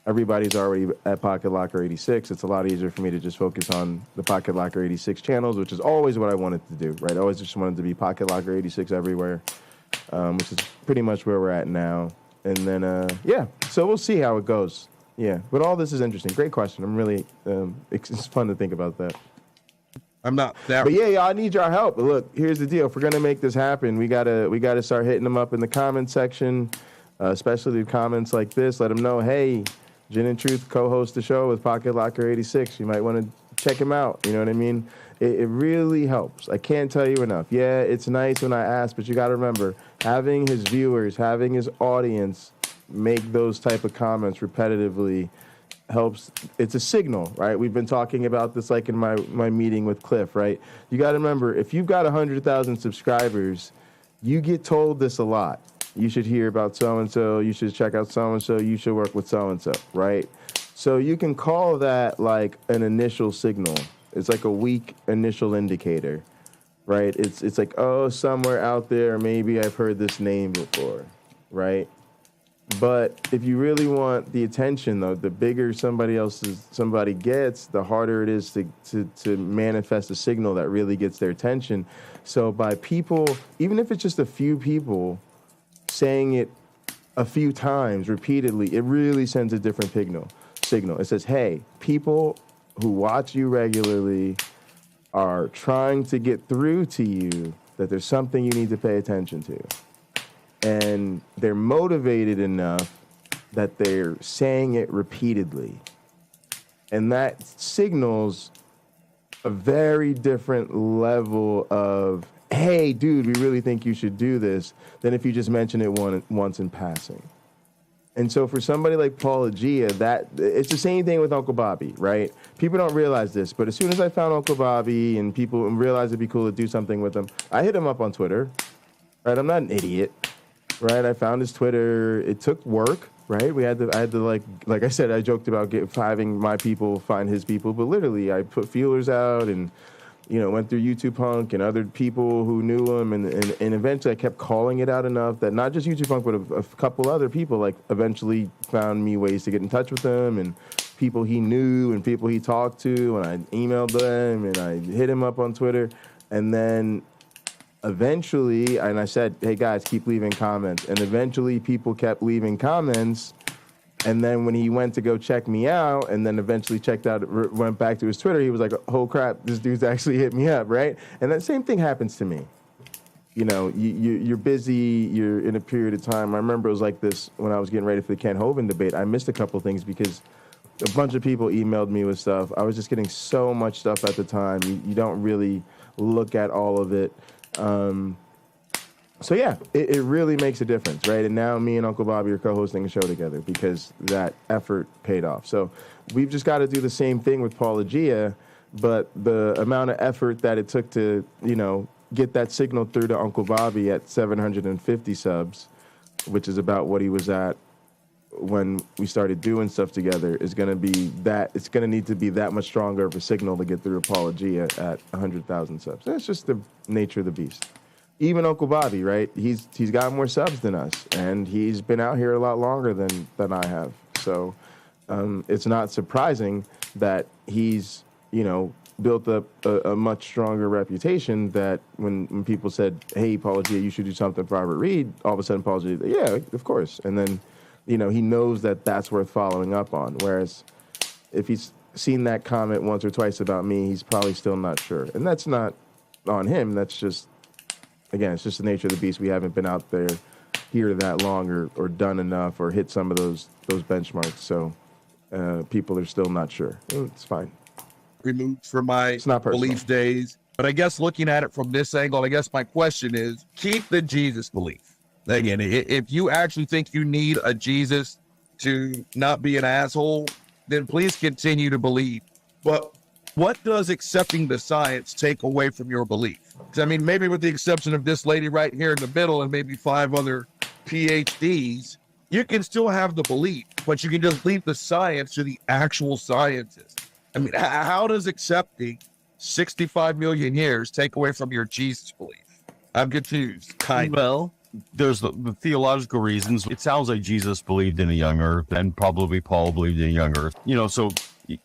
everybody's already at Pocket Locker 86. It's a lot easier for me to just focus on the Pocket Locker 86 channels, which is always what I wanted to do, right? I always just wanted to be Pocket Locker 86 everywhere, which is pretty much where we're at now. And then, yeah, so we'll see how it goes. Yeah, but all this is interesting. Great question. I'm really, it's fun to think about that.
I'm not that.
But yeah, I need your help. But look, here's the deal. If we're gonna make this happen, we gotta start hitting them up in the comment section, especially the comments like this. Let them know, hey, Gin and Truth co-host the show with Pocket Locker 86. You might want to check him out. You know what I mean? It really helps. I can't tell you enough. Yeah, it's nice when I ask, but you got to remember, having his viewers, having his audience make those type of comments repetitively helps. It's a signal, right? We've been talking about this like in my meeting with Cliff, right? You got to remember, if you've got 100,000 subscribers, you get told this a lot. You should hear about so-and-so, you should check out so-and-so, you should work with so-and-so, right? So you can call that like an initial signal. It's like a weak initial indicator, right? It's like, oh, somewhere out there, maybe I've heard this name before, right? But if you really want the attention, though, the bigger somebody gets, the harder it is to manifest a signal that really gets their attention. So by people, even if it's just a few people saying it a few times repeatedly, it really sends a different signal. signal. It says, hey, people who watch you regularly are trying to get through to you that there's something you need to pay attention to. And they're motivated enough that they're saying it repeatedly. And that signals a very different level of, hey, dude, we really think you should do this, than if you just mention it once in passing. And so for somebody like Paulogia, that it's the same thing with Uncle Bobby, right? People don't realize this, but as soon as I found Uncle Bobby and people realized it'd be cool to do something with him, I hit him up on Twitter, right? I'm not an idiot, right? I found his Twitter. It took work, right? I had to like I said, I joked about having my people find his people, but literally I put feelers out and, you know, went through YouTube Punk and other people who knew him, and eventually I kept calling it out enough that not just YouTube Punk, but a couple other people like eventually found me ways to get in touch with him, and people he knew and people he talked to, and I emailed them and I hit him up on Twitter, and then eventually, and I said, hey guys, keep leaving comments, and eventually people kept leaving comments. And then when he went to go check me out, and then eventually went back to his Twitter, he was like, oh crap, this dude's actually hit me up, right? And that same thing happens to me. You know, you're busy, you're in a period of time. I remember it was like this when I was getting ready for the Ken Hovind debate. I missed a couple things because a bunch of people emailed me with stuff. I was just getting so much stuff at the time. You don't really look at all of it. So yeah, it really makes a difference, right? And now me and Uncle Bobby are co-hosting a show together because that effort paid off. So we've just got to do the same thing with Paulogia, but the amount of effort that it took to, you know, get that signal through to Uncle Bobby at 750 subs, which is about what he was at when we started doing stuff together, is going to be that, it's going to need to be that much stronger of a signal to get through Paulogia at 100,000 subs. That's just the nature of the beast. Even Uncle Bobby, right? He's got more subs than us, and he's been out here a lot longer than I have. So it's not surprising that he's, you know, built up a much stronger reputation, that when people said, hey, Paulogia, you should do something for Robert Reed, all of a sudden Paulogia, yeah, of course. And then, you know, he knows that that's worth following up on. Whereas if he's seen that comment once or twice about me, he's probably still not sure. And that's not on him. That's just, again, it's just the nature of the beast. We haven't been out there here that long or done enough or hit some of those benchmarks. So people are still not sure. It's fine.
Removed from my belief days. But I guess looking at it from this angle, I guess my question is, keep the Jesus belief. Again, if you actually think you need a Jesus to not be an asshole, then please continue to believe. But what does accepting the science take away from your belief? I mean, maybe with the exception of this lady right here in the middle and maybe 5 other PhDs, you can still have the belief, but you can just leave the science to the actual scientists. I mean, how does accepting 65 million years take away from your Jesus belief? I'm confused.
Well, there's the theological reasons. It sounds like Jesus believed in a young earth, and probably Paul believed in a young earth. You know, so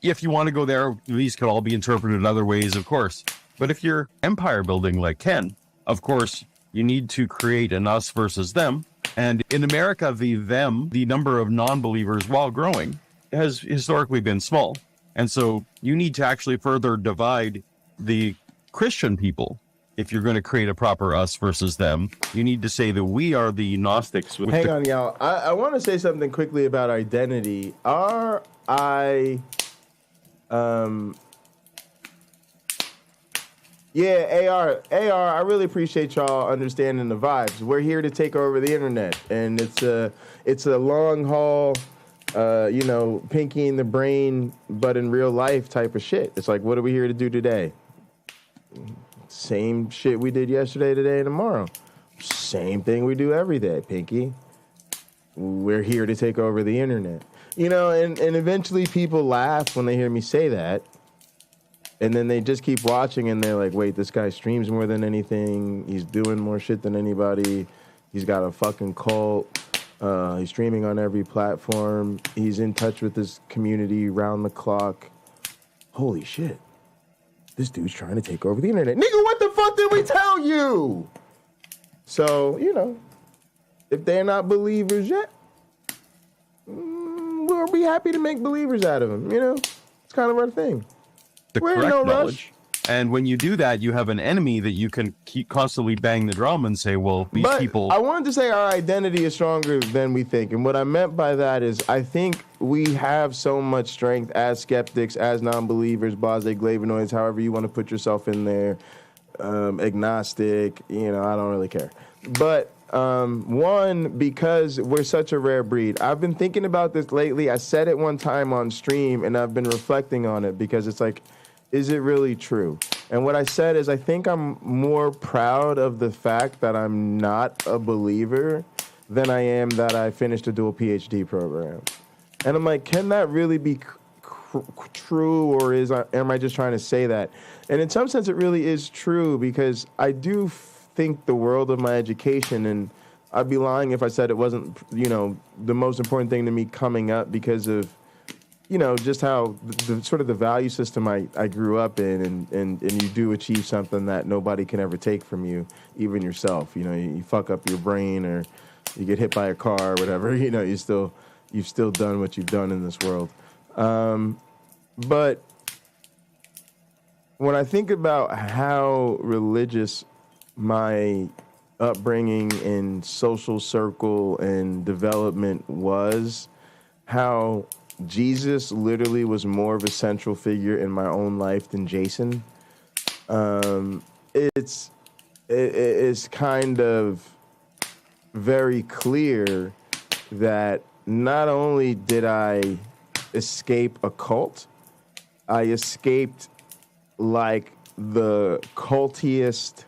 if you want to go there, these could all be interpreted in other ways, of course. But if you're empire building like Ken, of course, you need to create an us versus them. And in America, the number of non-believers, while growing, has historically been small. And so you need to actually further divide the Christian people. If you're going to create a proper us versus them, you need to say that we are the Gnostics.
Hang on, y'all. I want to say something quickly about identity. Yeah, AR, I really appreciate y'all understanding the vibes. We're here to take over the internet, and it's a long haul, you know, pinky in the brain, but in real life type of shit. It's like, what are we here to do today? Same shit we did yesterday, today, and tomorrow. Same thing we do every day, pinky. We're here to take over the internet. You know, and eventually people laugh when they hear me say that. And then they just keep watching, and they're like, wait, this guy streams more than anything. He's doing more shit than anybody. He's got a fucking cult. He's streaming on every platform. He's in touch with his community round the clock. Holy shit. This dude's trying to take over the internet. Nigga, what the fuck did we tell you? So, you know, if they're not believers yet, we'll or be happy to make believers out of them. You know, it's kind of our thing.
The
We're in
correct
no
knowledge.
rush.
And when you do that, you have an enemy that you can keep constantly bang the drum and say, well, these
But
people.
I wanted to say our identity is stronger than we think. And what I meant by that is I think we have so much strength as skeptics, as non-believers, blase-glavinoids, however you want to put yourself in there, agnostic, you know, I don't really care. But one, because we're such a rare breed. I've been thinking about this lately. I said it one time on stream, and I've been reflecting on it because it's like, is it really true? And what I said is I think I'm more proud of the fact that I'm not a believer than I am that I finished a dual PhD program. And I'm like, can that really be true, or am I just trying to say that? And in some sense, it really is true because I do think the world of my education, and I'd be lying if I said it wasn't, you know, the most important thing to me coming up because of, you know, just how the sort of the value system I grew up in, and you do achieve something that nobody can ever take from you, even yourself. You know, you fuck up your brain or you get hit by a car or whatever, you know, you've still done what you've done in this world. But when I think about how religious my upbringing and social circle and development was, how Jesus literally was more of a central figure in my own life than Jason. It's kind of very clear that not only did I escape a cult, I escaped like the cultiest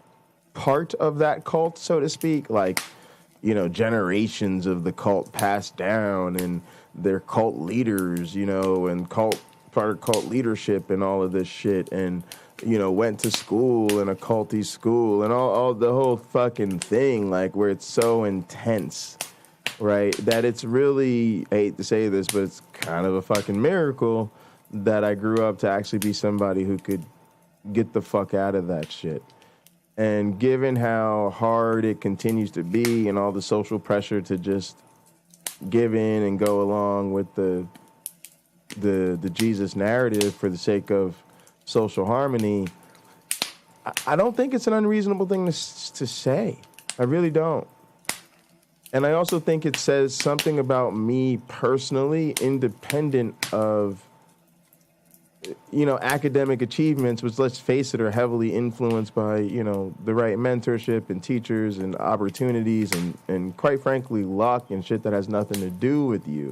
part of that cult, so to speak, like, you know, generations of the cult passed down and their cult leaders, you know, and part of cult leadership and all of this shit, and, you know, went to school in a culty school and all the whole fucking thing, like, where it's so intense, right, that it's really, I hate to say this, but it's kind of a fucking miracle that I grew up to actually be somebody who could get the fuck out of that shit. And given how hard it continues to be and all the social pressure to just give in and go along with the Jesus narrative for the sake of social harmony, I don't think it's an unreasonable thing to say. I really don't. And I also think it says something about me personally, independent of, you know, academic achievements, which, let's face it, are heavily influenced by, you know, the right mentorship and teachers and opportunities and quite frankly, luck and shit that has nothing to do with you.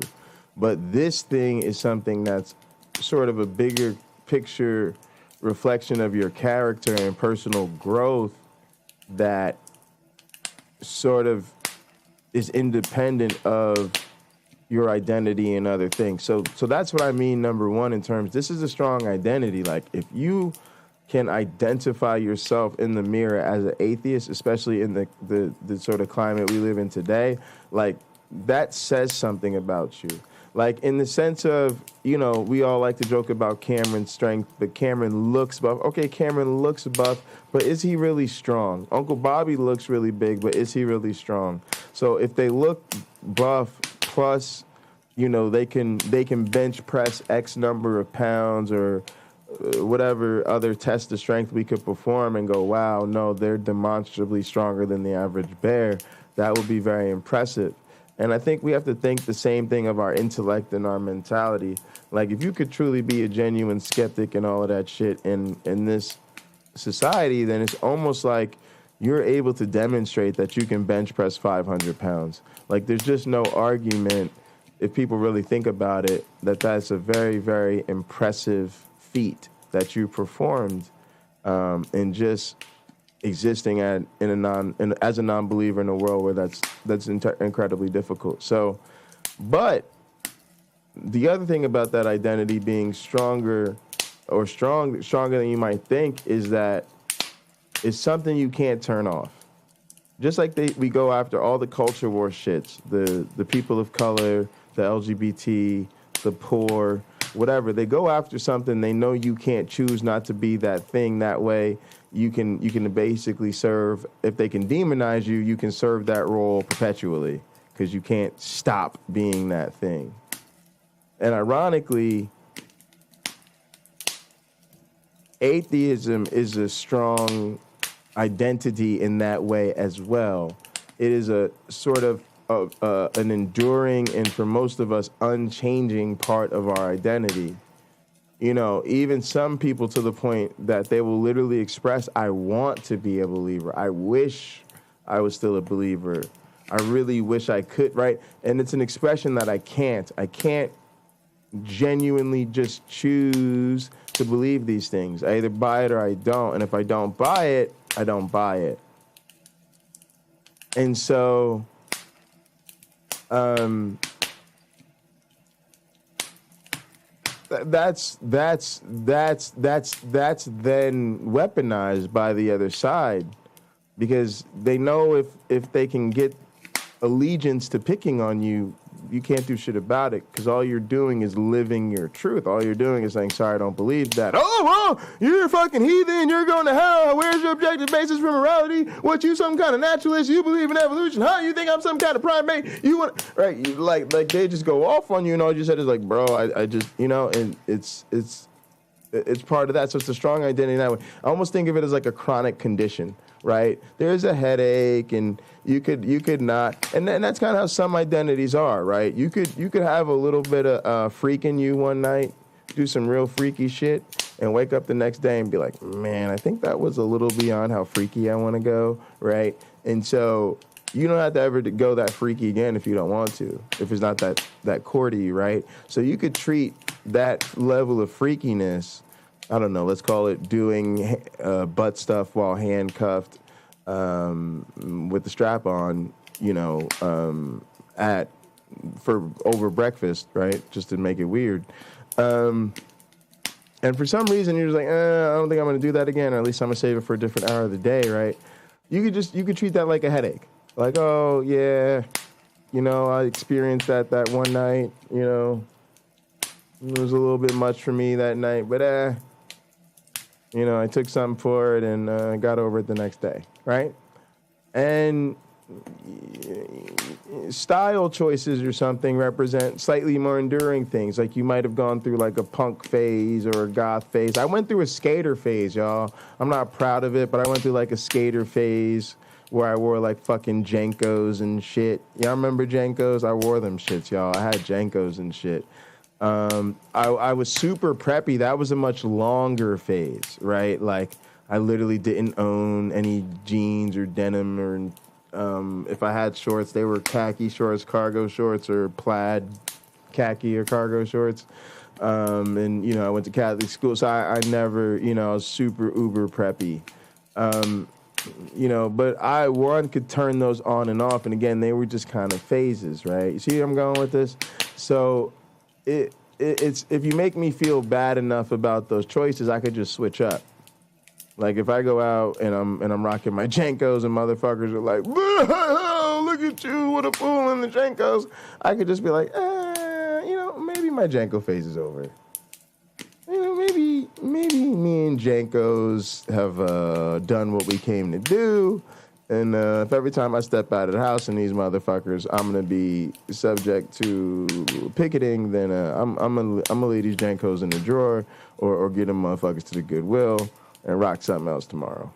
But this thing is something that's sort of a bigger picture reflection of your character and personal growth that sort of is independent of your identity and other things. So that's what I mean, number one, in terms, this is a strong identity. Like, if you can identify yourself in the mirror as an atheist, especially in the sort of climate we live in today, like, that says something about you. Like, in the sense of, you know, we all like to joke about Cameron's strength, but Cameron looks buff. Okay, Cameron looks buff, but is he really strong? Uncle Bobby looks really big, but is he really strong? So if they look buff, plus, you know, they can bench press X number of pounds or whatever other test of strength we could perform and go, wow, no, they're demonstrably stronger than the average bear, that would be very impressive. And I think we have to think the same thing of our intellect and our mentality. Like, if you could truly be a genuine skeptic and all of that shit in this society, then it's almost like you're able to demonstrate that you can bench press 500 pounds. Like, there's just no argument, if people really think about it, that that's a very, very impressive feat that you performed in just existing as a non-believer in a world where that's incredibly difficult. So, but the other thing about that identity being stronger than you might think is that it's something you can't turn off. Just like we go after all the culture war shits, the people of color, the LGBT, the poor, whatever. They go after something they know you can't choose not to be that thing. That way you can basically serve, if they can demonize you, you can serve that role perpetually because you can't stop being that thing. And ironically, atheism is a strong identity in that way as well. It is a sort of an enduring and for most of us unchanging part of our identity. You know, even some people to the point that they will literally express, I want to be a believer. I wish I was still a believer. I really wish I could, right? And it's an expression that I can't. I can't genuinely just choose to believe these things. I either buy it or I don't. And if I don't buy it, I don't buy it. And so, that's then weaponized by the other side, because they know if they can get allegiance to picking on you, you can't do shit about it, because all you're doing is living your truth. All you're doing is saying, sorry, I don't believe that. Oh, well, you're a fucking heathen. You're going to hell. Where's your objective basis for morality? What, you some kind of naturalist? You believe in evolution? Huh? You think I'm some kind of primate? You want, right? You, like they just go off on you, and all you said is like, bro, I just, you know, and it's part of that. So it's a strong identity that way. I almost think of it as like a chronic condition, right? There's a headache, and you could not, and that's kind of how some identities are, right? You could have a little bit of freak in you one night, do some real freaky shit, and wake up the next day and be like, man, I think that was a little beyond how freaky I want to go, right? And so you don't have to ever go that freaky again if you don't want to, if it's not that core to you, right? So you could treat that level of freakiness, I don't know, let's call it doing butt stuff while handcuffed with the strap on, you know, for over breakfast, right? Just to make it weird. And for some reason you're just like, I don't think I'm going to do that again, or at least I'm going to save it for a different hour of the day, right? You could treat that like a headache. Like, oh, yeah, you know, I experienced that one night, you know. It was a little bit much for me that night, but, you know, I took something for it and got over it the next day, right? And style choices or something represent slightly more enduring things. Like you might have gone through like a punk phase or a goth phase. I went through a skater phase, y'all. I'm not proud of it, but I went through like a skater phase where I wore like fucking Jankos and shit. Y'all remember Jankos? I wore them shits, y'all. I had Jankos and shit. I was super preppy. That was a much longer phase, right? Like I literally didn't own any jeans or denim, or if I had shorts, they were khaki shorts, cargo shorts, or plaid khaki or cargo shorts. And, you know, I went to Catholic school, so I never, you know, I was super uber preppy. You know, but one could turn those on and off. And again, they were just kind of phases, right? You see where I'm going with this? So it's if you make me feel bad enough about those choices, I could just switch up. Like if I go out and I'm rocking my Jankos and motherfuckers are like, whoa, look at you, what a fool in the Jankos, I could just be like, you know, maybe my Janko phase is over. You know, maybe me and Jankos have done what we came to do. And if every time I step out of the house and these motherfuckers, I'm going to be subject to picketing, then I'm gonna leave these Jankos in the drawer or get them motherfuckers to the Goodwill and rock something else tomorrow.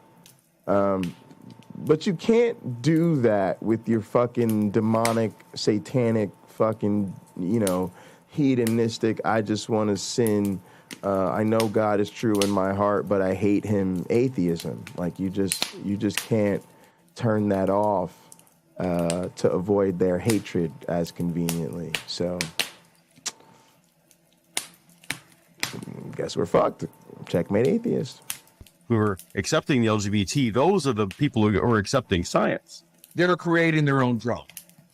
But you can't do that with your fucking demonic, satanic, fucking, you know, hedonistic, I just want to sin, I know God is true in my heart, but I hate him atheism. Like you just can't turn that off to avoid their hatred as conveniently. So guess we're fucked. Checkmate atheist.
Who are accepting the LGBT, those are the people who are accepting science.
They're creating their own drama.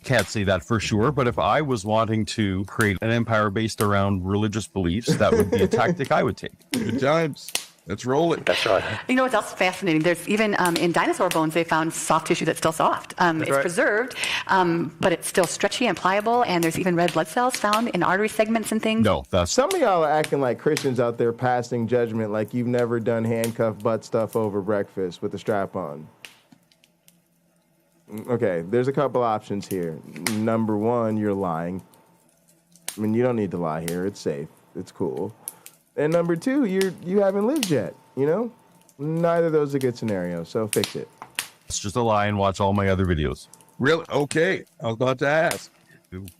Can't say that for sure, but if I was wanting to create an empire based around religious beliefs, that would be a tactic I would take.
Good times. Let's roll it.
That's right.
You know what's else fascinating? There's even in dinosaur bones, they found soft tissue that's still soft. It's
right.
preserved, but it's still stretchy and pliable, and there's even red blood cells found in artery segments and things.
No, that's...
Some of y'all are acting like Christians out there passing judgment like you've never done handcuff butt stuff over breakfast with the strap on. Okay, there's a couple options here. Number one, you're lying. I mean, you don't need to lie here. It's safe. It's cool. And number two, you haven't lived yet, you know? Neither of those is a good scenario, so fix it.
It's just a lie and watch all my other videos.
Really? Okay. I was about to ask.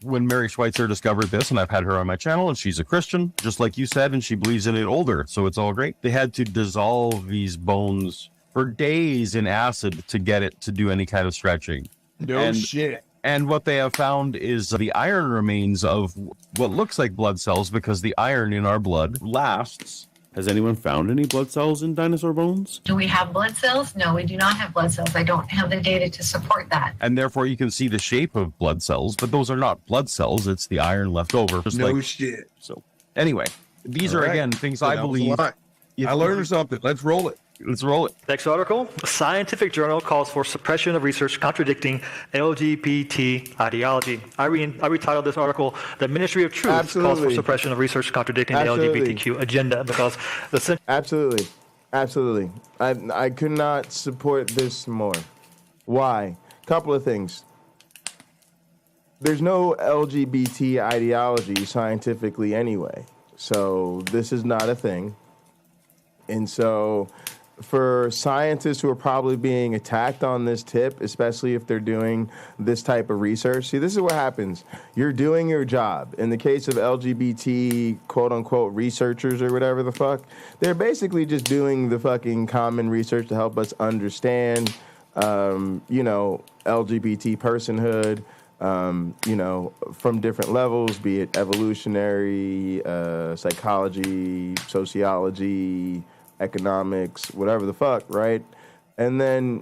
When Mary Schweitzer discovered this, and I've had her on my channel, and she's a Christian, just like you said, and she believes in it older, so it's all great. They had to dissolve these bones for days in acid to get it to do any kind of stretching.
No shit.
And what they have found is the iron remains of what looks like blood cells, because the iron in our blood lasts. Has anyone found any blood cells in dinosaur bones?
Do we have blood cells? No, we do not have blood cells. I don't have the data to support that.
And therefore you can see the shape of blood cells, but those are not blood cells. It's the iron left over.
No shit.
So anyway, these are, again, things I believe.
I learned something. Let's roll it.
Let's roll it.
Next article. A scientific journal calls for suppression of research contradicting LGBT ideology. I retitled this article, "The Ministry of Truth calls for suppression of research contradicting the LGBTQ agenda," because the...
Absolutely. I could not support this more. Why? Couple of things. There's no LGBT ideology scientifically anyway. So this is not a thing. And so for scientists who are probably being attacked on this tip, especially if they're doing this type of research, see, this is what happens. You're doing your job. In the case of LGBT, quote-unquote, researchers or whatever the fuck, they're basically just doing the fucking common research to help us understand, LGBT personhood, from different levels, be it evolutionary, psychology, sociology, economics, whatever the fuck, right? And then,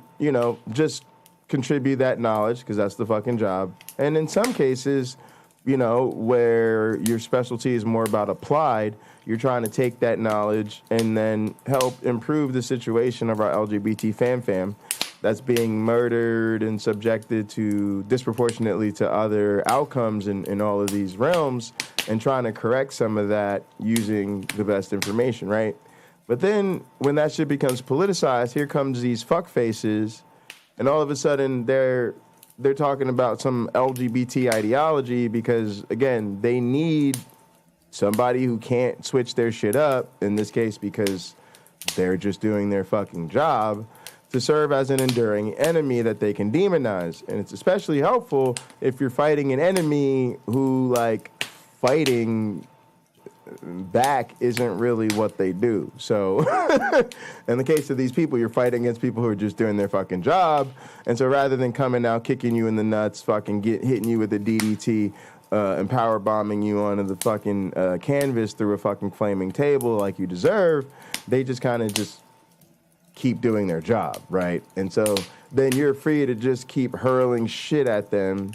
just contribute that knowledge, because that's the fucking job. And in some cases, where your specialty is more about applied, you're trying to take that knowledge and then help improve the situation of our LGBT fam that's being murdered and subjected to disproportionately to other outcomes in all of these realms, and trying to correct some of that using the best information, right? But then when that shit becomes politicized, here comes these fuck faces, and all of a sudden they're talking about some LGBT ideology because, again, they need somebody who can't switch their shit up, in this case because they're just doing their fucking job, to serve as an enduring enemy that they can demonize. And it's especially helpful if you're fighting an enemy who, fighting back isn't really what they do. So in the case of these people, you're fighting against people who are just doing their fucking job. And so rather than coming out, kicking you in the nuts, fucking hitting you with a DDT, and power bombing you onto the fucking canvas through a fucking flaming table like you deserve, they just kind of just keep doing their job, right? And so then you're free to just keep hurling shit at them,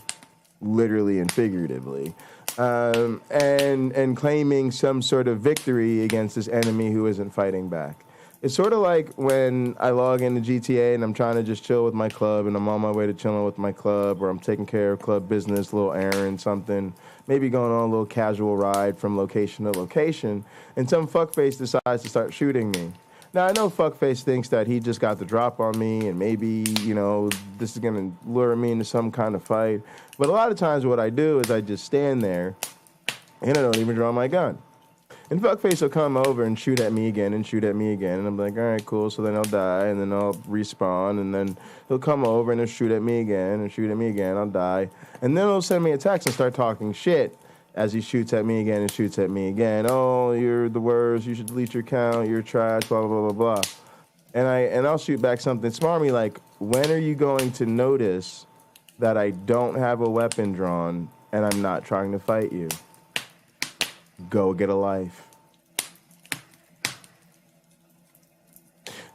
literally and figuratively, and claiming some sort of victory against this enemy who isn't fighting back. It's sort of like when I log into GTA and I'm trying to just chill with my club, and I'm on my way to chilling with my club, or I'm taking care of club business, little errand, something, maybe going on a little casual ride from location to location, and some fuckface decides to start shooting me. Now, I know fuckface thinks that he just got the drop on me, and maybe, this is going to lure me into some kind of fight. But a lot of times what I do is I just stand there, and I don't even draw my gun. And fuckface will come over and shoot at me again and shoot at me again. And I'm like, all right, cool. So then I'll die, and then I'll respawn, and then he'll come over and he'll shoot at me again and shoot at me again. I'll die. And then he'll send me a text and start talking shit as he shoots at me again and shoots at me again. Oh, you're the worst. You should delete your account. You're trash, blah, blah, blah, blah, blah. And I'll shoot back something smarmy like, when are you going to notice that I don't have a weapon drawn and I'm not trying to fight you? Go get a life.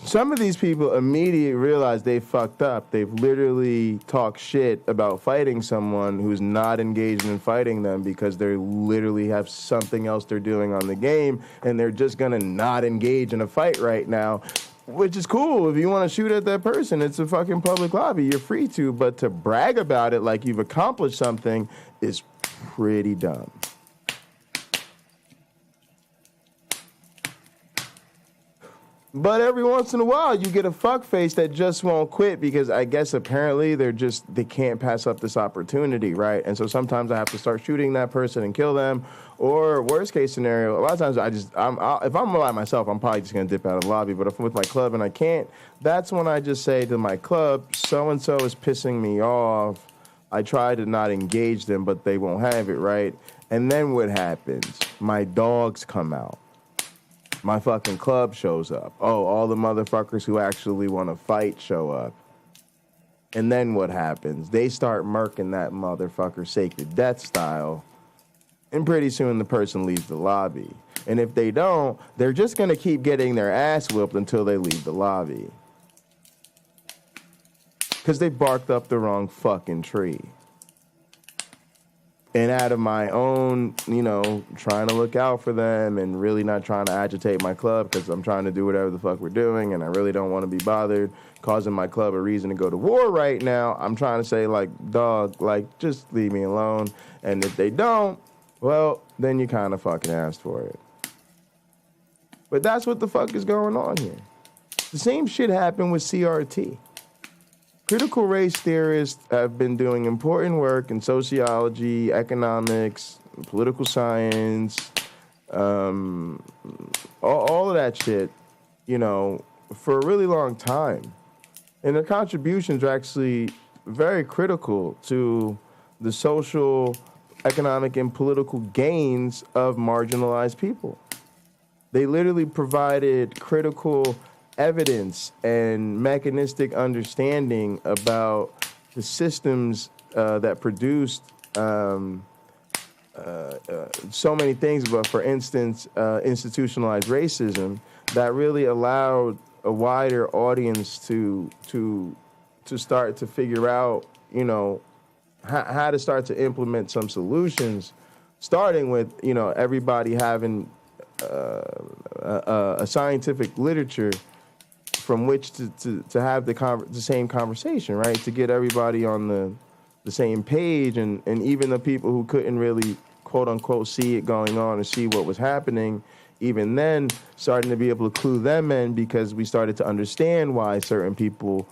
Some of these people immediately realize they fucked up. They've literally talked shit about fighting someone who's not engaged in fighting them because they literally have something else they're doing on the game, and they're just gonna not engage in a fight right now, which is cool. If you want to shoot at that person, it's a fucking public lobby. You're free to, but to brag about it like you've accomplished something is pretty dumb. But every once in a while, you get a fuckface that just won't quit because I guess apparently they can't pass up this opportunity, right? And so sometimes I have to start shooting that person and kill them. Or worst case scenario, a lot of times if I'm by myself, I'm probably just gonna dip out of the lobby. But if I'm with my club and I can't, that's when I just say to my club, so and so is pissing me off. I try to not engage them, but they won't have it, right? And then what happens? My dogs come out. My fucking club shows up. Oh, all the motherfuckers who actually want to fight show up. And then what happens? They start murking that motherfucker Sacred Death style. And pretty soon the person leaves the lobby. And if they don't, they're just going to keep getting their ass whipped until they leave the lobby. Because they barked up the wrong fucking tree. And out of my own, trying to look out for them and really not trying to agitate my club because I'm trying to do whatever the fuck we're doing and I really don't want to be bothered causing my club a reason to go to war right now, I'm trying to say, dog, just leave me alone. And if they don't, well, then you kind of fucking asked for it. But that's what the fuck is going on here. The same shit happened with CRT. Critical race theorists have been doing important work in sociology, economics, political science, all of that shit, for a really long time. And their contributions are actually very critical to the social, economic, and political gains of marginalized people. They literally provided critical evidence and mechanistic understanding about the systems that produced so many things, but for instance, institutionalized racism that really allowed a wider audience to start to figure out, how to start to implement some solutions, starting with, everybody having a scientific literature from which to have the same conversation, right? To get everybody on the same page, and even the people who couldn't really, quote unquote, see it going on and see what was happening, even then starting to be able to clue them in because we started to understand why certain people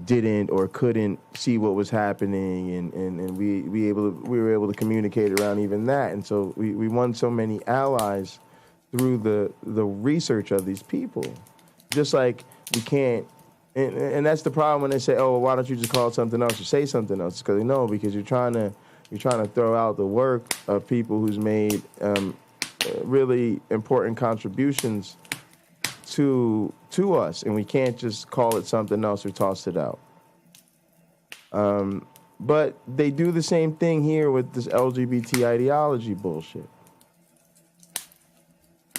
didn't or couldn't see what was happening, and we were able to communicate around even that. And so we won so many allies through the research of these people. Just like we can't, and that's the problem when they say, "Oh, well, why don't you just call it something else or say something else?" Because because you're trying to throw out the work of people who's made really important contributions to us, and we can't just call it something else or toss it out. But they do the same thing here with this LGBT ideology bullshit.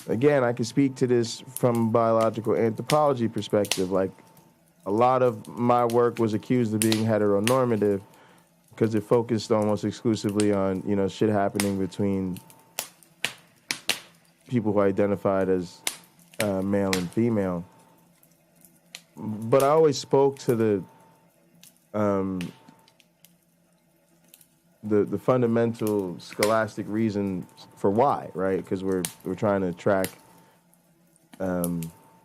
Again, I can speak to this from a biological anthropology perspective. Like, a lot of my work was accused of being heteronormative because it focused almost exclusively on, shit happening between people who identified as male and female. But I always spoke to the fundamental scholastic reason for why, right? Because we're trying to track,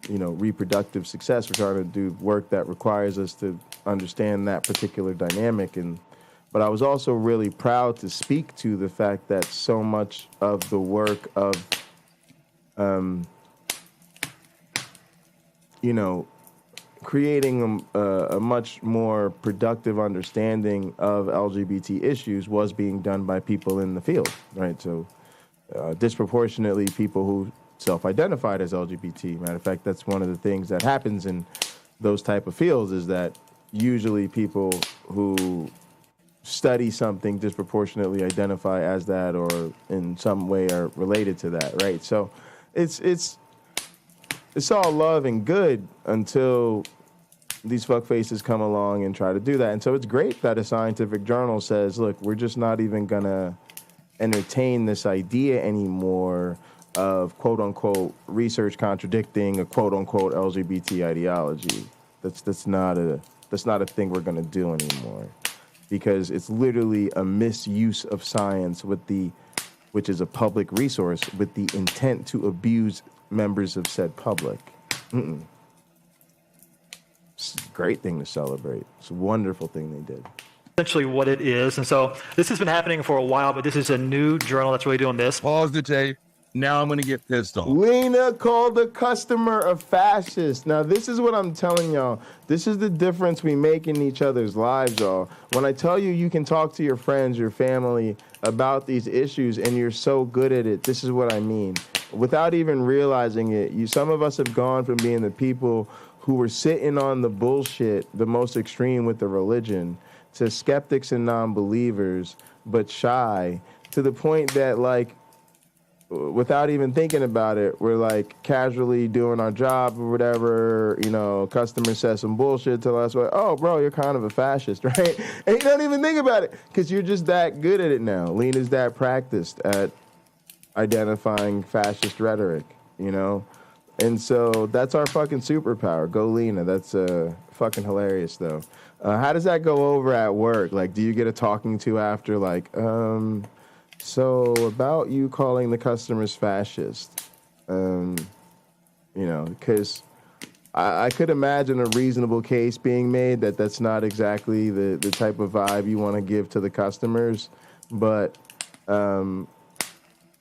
reproductive success. We're trying to do work that requires us to understand that particular dynamic. But I was also really proud to speak to the fact that so much of the work of, creating a much more productive understanding of LGBT issues was being done by people in the field, right? So disproportionately people who self-identified as LGBT. Matter of fact, that's one of the things that happens in those type of fields, is that usually people who study something disproportionately identify as that or in some way are related to that, right? So it's all love and good until these fuckfaces come along and try to do that. And so it's great that a scientific journal says, look, we're just not even going to entertain this idea anymore of quote-unquote research contradicting a quote-unquote LGBT ideology. That's not a thing we're going to do anymore, because it's literally a misuse of science which is a public resource with the intent to abuse members of said public. It's a great thing to celebrate. It's a wonderful thing they did.
Essentially what it is. And so this has been happening for a while, but this is a new journal that's really doing this.
Pause the tape. Now I'm going to get pissed off.
Lena called the customer a fascist. Now, this is what I'm telling y'all. This is the difference we make in each other's lives, y'all. When I tell you you can talk to your friends, your family about these issues, and you're so good at it, this is what I mean. Without even realizing it, some of us have gone from being the people who were sitting on the bullshit, the most extreme with the religion, to skeptics and non-believers, but shy, to the point that, like, without even thinking about it, we're like casually doing our job or whatever, you know, customer says some bullshit to us, like, oh, bro, you're kind of a fascist, right? And you don't even think about it because you're just that good at it now. Lena's that practiced at identifying fascist rhetoric, you know? And so that's our fucking superpower. Go Lena. That's fucking hilarious, though. How does that go over at work? Like, do you get a talking to after, like, so about you calling the customers fascist, you know, because I could imagine a reasonable case being made that that's not exactly the type of vibe you want to give to the customers, but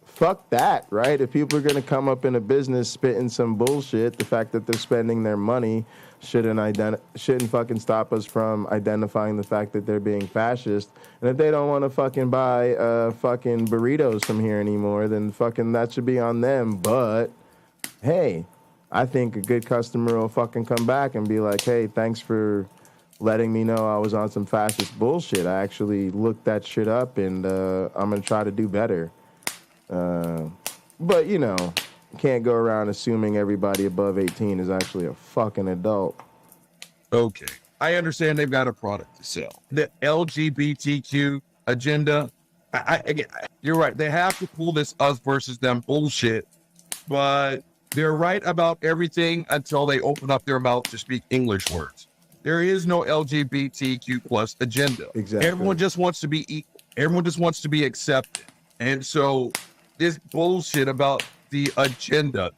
fuck that, right? If people are going to come up in a business spitting some bullshit, the fact that they're spending their money shouldn't fucking stop us from identifying the fact that they're being fascist. And if they don't want to fucking buy fucking burritos from here anymore, then fucking that should be on them. But hey, I think a good customer will fucking come back and be like, hey, thanks for letting me know I was on some fascist bullshit. I actually looked that shit up, and I'm going to try to do better. But, you know, you can't go around assuming everybody above 18 is actually a fucking adult.
Okay. I understand they've got a product to sell. The LGBTQ agenda, again, you're right. They have to pull this us versus them bullshit, but they're right about everything until they open up their mouth to speak English words. There is no LGBTQ plus agenda.
Exactly.
Everyone just wants to be equal. Everyone just wants to be accepted. And so this bullshit about the agenda,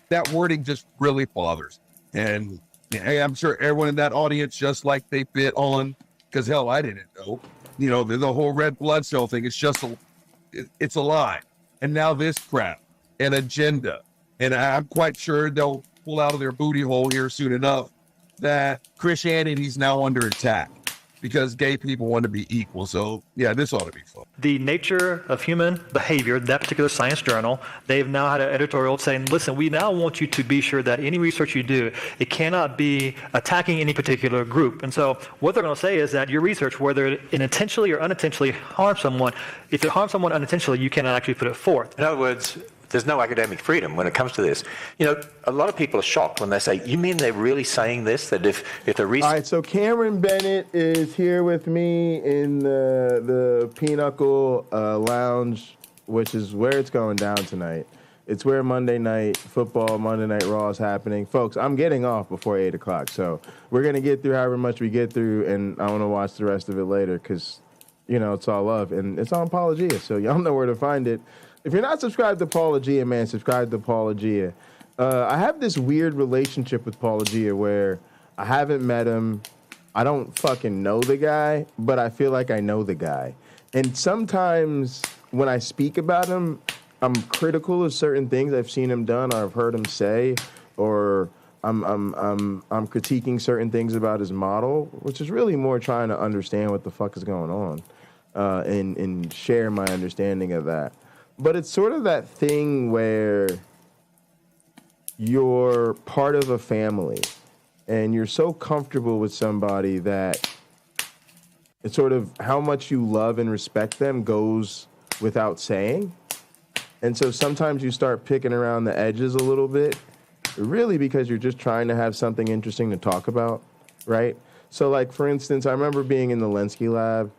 that wording just really bothers. And I'm sure everyone in that audience, just like they bit on, because hell, I didn't know, you know, the whole red blood cell thing, it's a lie. And now this crap, an agenda. And I'm quite sure they'll pull out of their booty hole here soon enough that Christianity's now under attack because gay people want to be equal. So, yeah, this ought to be fun.
The Nature of Human Behavior, that particular science journal, they've now had an editorial saying, listen, we now want you to be sure that any research you do, it cannot be attacking any particular group. And so what they're going to say is that your research, whether it intentionally or unintentionally harms someone, if it harms someone unintentionally, you cannot actually put it forth.
In other words, there's no academic freedom when it comes to this. You know, a lot of people are shocked when they say, you mean they're really saying this? That if the research...
All right, so Cameron Bennett is here with me in the Pinochle Lounge, which is where it's going down tonight. It's where Monday Night Football, Monday Night Raw is happening. Folks, I'm getting off before 8 o'clock, so we're going to get through however much we get through, and I want to watch the rest of it later because, you know, it's all love. And it's on Paulogia, so y'all know where to find it. If you're not subscribed to Paulogia, man, subscribe to Paulogia. I have this weird relationship with Paulogia where I haven't met him. I don't fucking know the guy, but I feel like I know the guy. And sometimes when I speak about him, I'm critical of certain things I've seen him done or I've heard him say, or I'm critiquing certain things about his model, which is really more trying to understand what the fuck is going on and share my understanding of that. But it's sort of that thing where you're part of a family and you're so comfortable with somebody that it's sort of how much you love and respect them goes without saying. And so sometimes you start picking around the edges a little bit, really because you're just trying to have something interesting to talk about, right? So like, for instance, I remember being in the LNCA lab.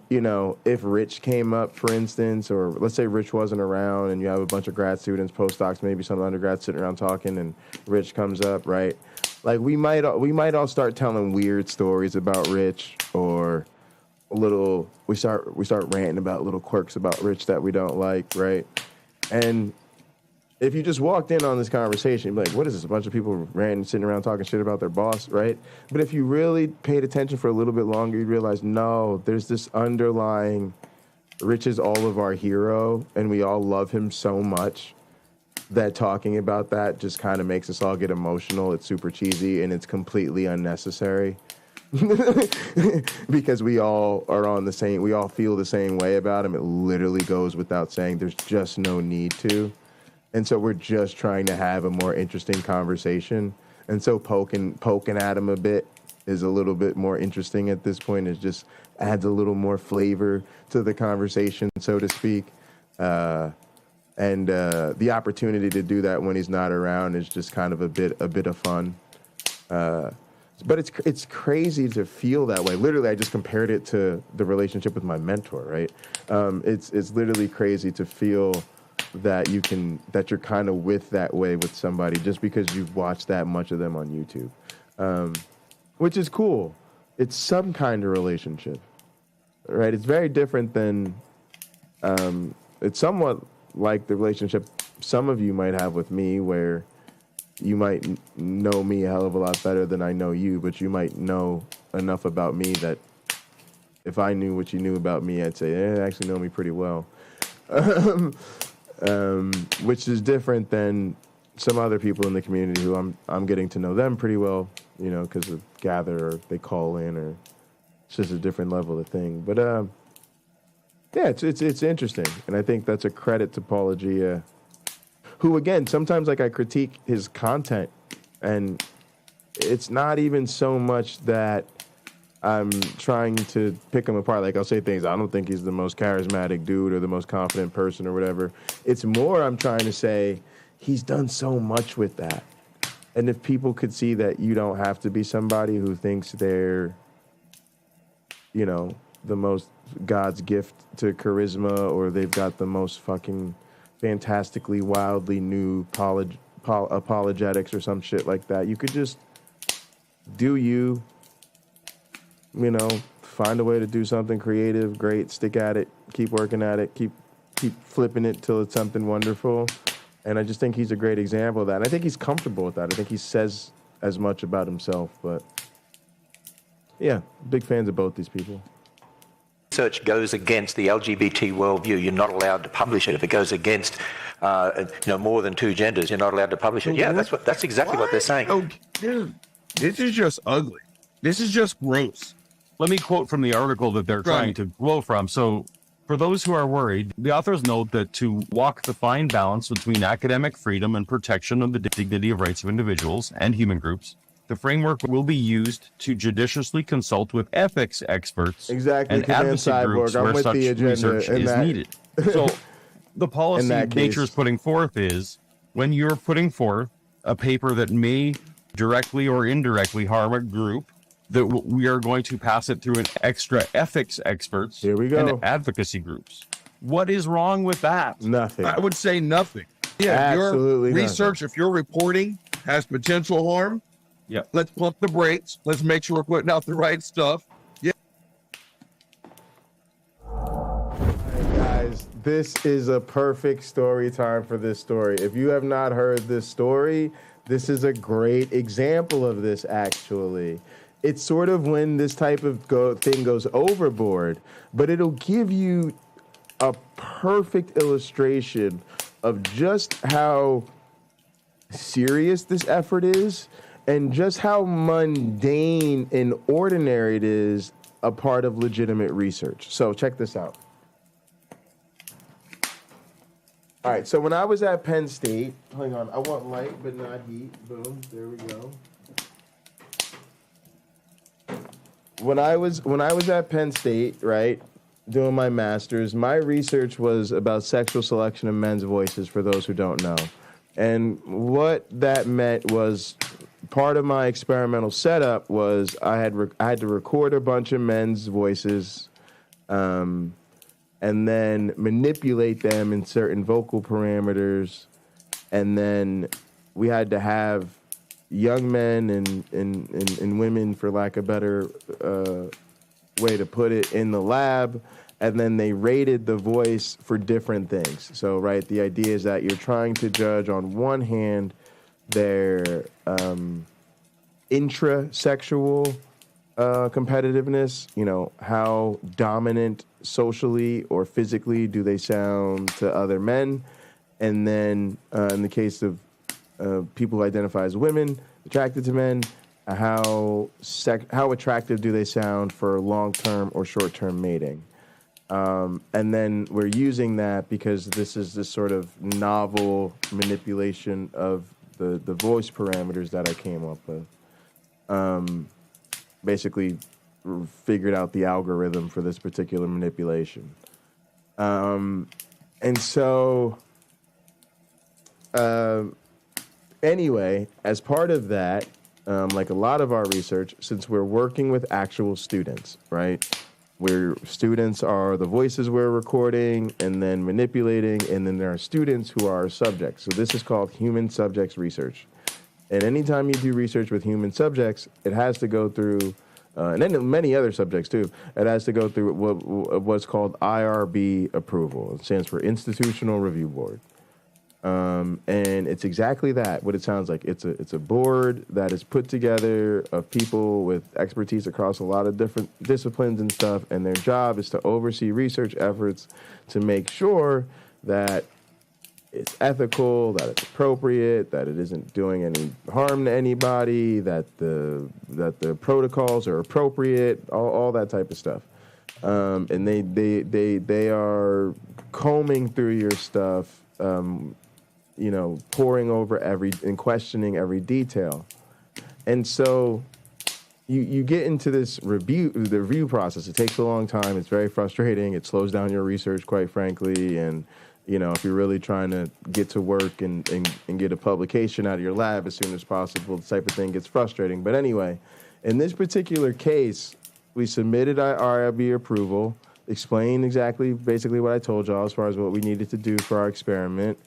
You know, if Rich came up, for instance, or let's say Rich wasn't around and you have a bunch of grad students, postdocs, maybe some undergrads sitting around talking and Rich comes up, right? Like we might all start telling weird stories about Rich, or we start ranting about little quirks about Rich that we don't like, right? And if you just walked in on this conversation, you'd be like, what is this? A bunch of people sitting around talking shit about their boss, right? But if you really paid attention for a little bit longer, you'd realize, no, there's this underlying, Rich is all of our hero, and we all love him so much that talking about that just kind of makes us all get emotional. It's super cheesy, and it's completely unnecessary. Because we all are on the same, we all feel the same way about him. It literally goes without saying. There's just no need to. And so we're just trying to have a more interesting conversation. And so poking at him a bit is a little bit more interesting at this point. It just adds a little more flavor to the conversation, so to speak. And the opportunity to do that when he's not around is just kind of a bit of fun. But it's crazy to feel that way. Literally, I just compared it to the relationship with my mentor, right? It's literally crazy to feel that you're kind of with that way with somebody just because you've watched that much of them on YouTube, which is cool. It's some kind of relationship, right? It's very different than, it's somewhat like the relationship some of you might have with me, where you might know me a hell of a lot better than I know you, but you might know enough about me that if I knew what you knew about me, I'd say, I actually know me pretty well. Which is different than some other people in the community who I'm getting to know them pretty well, you know, because of Gather, or they call in, or it's just a different level of thing. But yeah, it's interesting, and I think that's a credit to Paulogia, who, again, sometimes like I critique his content, and it's not even so much that I'm trying to pick him apart. Like, I'll say things, I don't think he's the most charismatic dude or the most confident person or whatever. It's more I'm trying to say he's done so much with that. And if people could see that you don't have to be somebody who thinks they're, you know, the most God's gift to charisma, or they've got the most fucking fantastically, wildly new apologetics or some shit like that. You could just do you know, find a way to do something creative, great, stick at it, keep working at it, keep flipping it till it's something wonderful. And I just think he's a great example of that. And I think he's comfortable with that. I think he says as much about himself. But yeah, big fans of both these people.
Research goes against the LGBT worldview. You're not allowed to publish it. If it goes against, more than two genders, you're not allowed to publish it. Yeah, that's exactly what they're saying.
Oh, dude, this is just ugly. This is just gross.
Let me quote from the article that they're trying to grow from. So, for those who are worried, the authors note that to walk the fine balance between academic freedom and protection of the dignity of rights of individuals and human groups, the framework will be used to judiciously consult with ethics experts and advocacy groups where such research is needed. So, the policy nature is putting forth is, when you're putting forth a paper that may directly or indirectly harm a group, that we are going to pass it through an extra ethics experts and advocacy groups. What is wrong with that?
Nothing.
I would say nothing. Yeah,
absolutely.
Your research, if your reporting has potential harm, let's pump the brakes. Let's make sure we're putting out the right stuff. Yeah.
All right, guys, this is a perfect story time for this story. If you have not heard this story, this is a great example of this, actually. It's sort of when this type of thing goes overboard, but it'll give you a perfect illustration of just how serious this effort is and just how mundane and ordinary it is a part of legitimate research. So check this out. All right, so when I was at Penn State, hang on, I want light but not heat. Boom, there we go. When I was at Penn State, right, doing my master's, my research was about sexual selection of men's voices, for those who don't know. And what that meant was, part of my experimental setup was I had to record a bunch of men's voices, and then manipulate them in certain vocal parameters, and then we had to have young men and women, for lack of better way to put it, in the lab, and then they rated the voice for different things. So, right, the idea is that you're trying to judge, on one hand, their intrasexual competitiveness, you know, how dominant socially or physically do they sound to other men, and then in the case of people who identify as women attracted to men, how attractive do they sound for long-term or short-term mating. And then we're using that because this is this sort of novel manipulation of the voice parameters that I came up with. Basically figured out the algorithm for this particular manipulation. And so, anyway, as part of that, like a lot of our research, since we're working with actual students, right? Where students are the voices we're recording and then manipulating, and then there are students who are our subjects. So this is called human subjects research. And anytime you do research with human subjects, it has to go through, and then many other subjects too, it has to go through what's called IRB approval. It stands for Institutional Review Board. And it's exactly that, what it sounds like. It's a board that is put together of people with expertise across a lot of different disciplines and stuff, and their job is to oversee research efforts to make sure that it's ethical, that it's appropriate, that it isn't doing any harm to anybody, that the protocols are appropriate, all that type of stuff. And they are combing through your stuff, you know, poring over and questioning every detail. And so you get into this the review process. It takes a long time. It's very frustrating. It slows down your research, quite frankly. And, you know, if you're really trying to get to work and get a publication out of your lab as soon as possible, the type of thing gets frustrating. But anyway, in this particular case, we submitted our IRB approval, explained basically what I told y'all as far as what we needed to do for our experiment.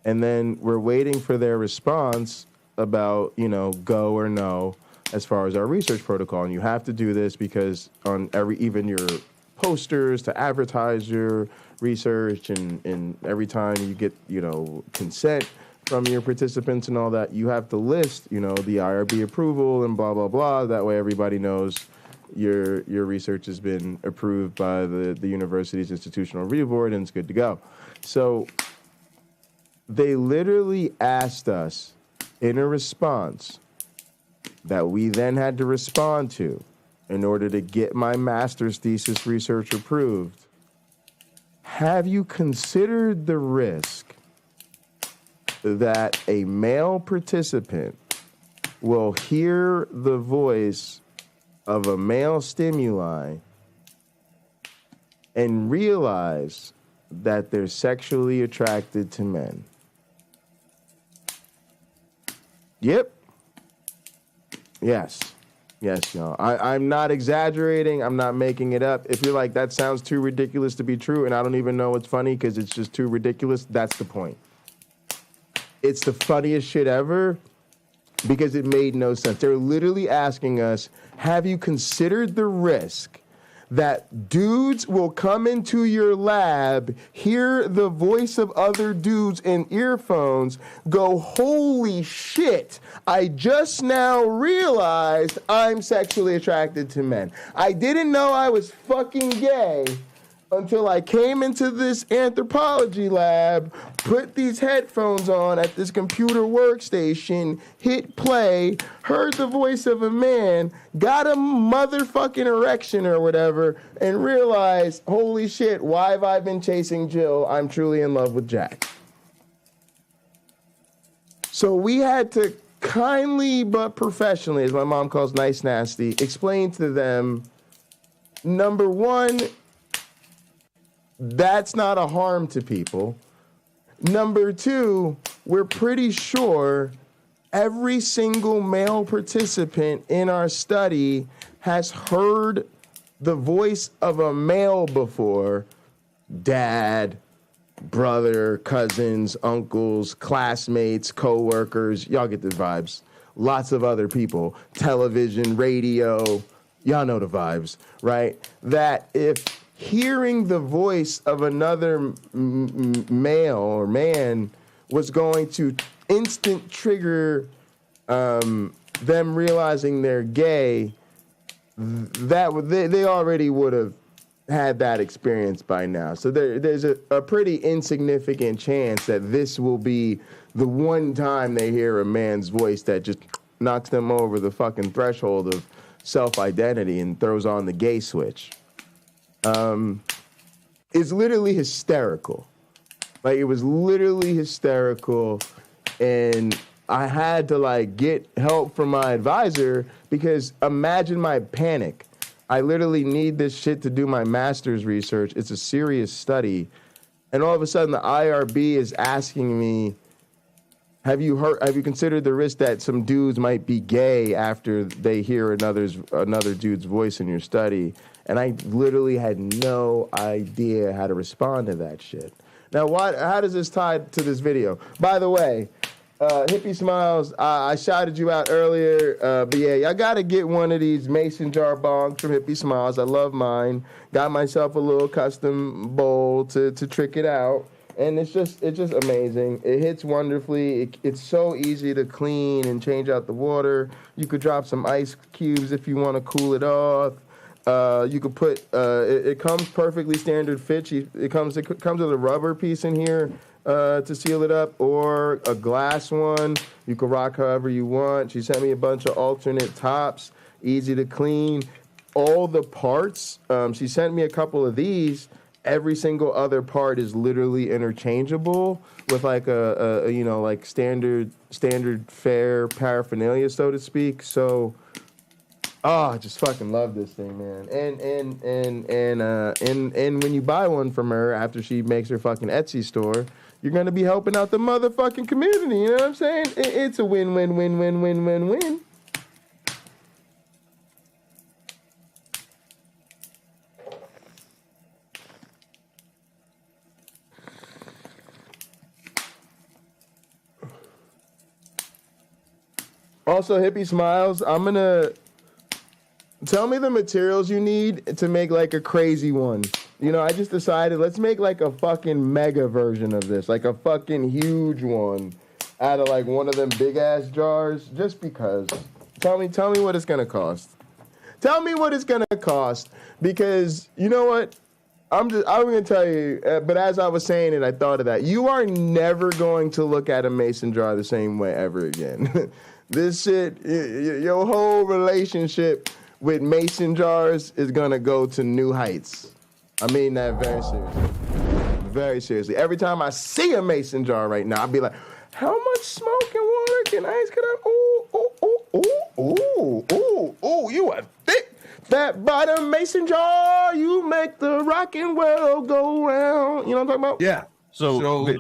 And then we're waiting for their response about, you know, go or no as far as our research protocol. And you have to do this because on even your posters to advertise your research and every time you get, you know, consent from your participants and all that, you have to list, you know, the IRB approval and blah, blah, blah. That way everybody knows your research has been approved by the university's Institutional Review Board and it's good to go. So they literally asked us in a response that we then had to respond to in order to get my master's thesis research approved. Have you considered the risk that a male participant will hear the voice of a male stimuli and realize that they're sexually attracted to men? Yep. Yes. Yes, y'all. I'm not exaggerating. I'm not making it up. If you're like, that sounds too ridiculous to be true, and I don't even know what's funny because it's just too ridiculous, that's the point. It's the funniest shit ever because it made no sense. They're literally asking us, have you considered the risk that dudes will come into your lab, hear the voice of other dudes in earphones, go, holy shit, I just now realized I'm sexually attracted to men. I didn't know I was fucking gay until I came into this anthropology lab, put these headphones on at this computer workstation, hit play, heard the voice of a man, got a motherfucking erection or whatever, and realized, holy shit, why have I been chasing Jill? I'm truly in love with Jack. So we had to kindly but professionally, as my mom calls nice nasty, explain to them, number one, that's not a harm to people. Number two, we're pretty sure every single male participant in our study has heard the voice of a male before. Dad, brother, cousins, uncles, classmates, coworkers. Y'all get the vibes. Lots of other people. Television, radio, y'all know the vibes, right? That if hearing the voice of another male or man was going to instant trigger them realizing they're gay, they already would have had that experience by now. So there's a pretty insignificant chance that this will be the one time they hear a man's voice that just knocks them over the fucking threshold of self-identity and throws on the gay switch. It's literally hysterical. Like, it was literally hysterical, and I had to, like, get help from my advisor because imagine my panic. I literally need this shit to do my master's research. It's a serious study. And all of a sudden the IRB is asking me, have you considered the risk that some dudes might be gay after they hear another dude's voice in your study? And I literally had no idea how to respond to that shit. Now, how does this tie to this video? By the way, Hippie Smiles, I shouted you out earlier, but yeah, I gotta get one of these mason jar bongs from Hippie Smiles. I love mine. Got myself a little custom bowl to trick it out, and it's just amazing. It hits wonderfully. It's so easy to clean and change out the water. You could drop some ice cubes if you want to cool it off. You could put it comes perfectly standard fit. It comes with a rubber piece in here to seal it up, or a glass one. You can rock however you want. She sent me a bunch of alternate tops, easy to clean. All the parts, she sent me a couple of these. Every single other part is literally interchangeable with like a like standard fare paraphernalia, so to speak. So, I just fucking love this thing, man. And when you buy one from her after she makes her fucking Etsy store, you're gonna be helping out the motherfucking community. You know what I'm saying? It's a win-win-win-win-win-win-win. Also, Hippie Smiles, I'm gonna tell me the materials you need to make like a crazy one. You know, I just decided let's make like a fucking mega version of this, like a fucking huge one out of like one of them big ass jars, just because. Tell me what it's gonna cost. Tell me what it's gonna cost, because you know what? I'm gonna tell you, but as I was saying it, I thought of that. You are never going to look at a mason jar the same way ever again. This shit, your whole relationship with mason jars is gonna go to new heights. I mean that very seriously. Very seriously. Every time I see a mason jar right now, I'll be like, how much smoke and water can ice get up? Ooh, you a thick, fat bottom mason jar. You make the rockin' world go round. You know what I'm talking about?
Yeah.
So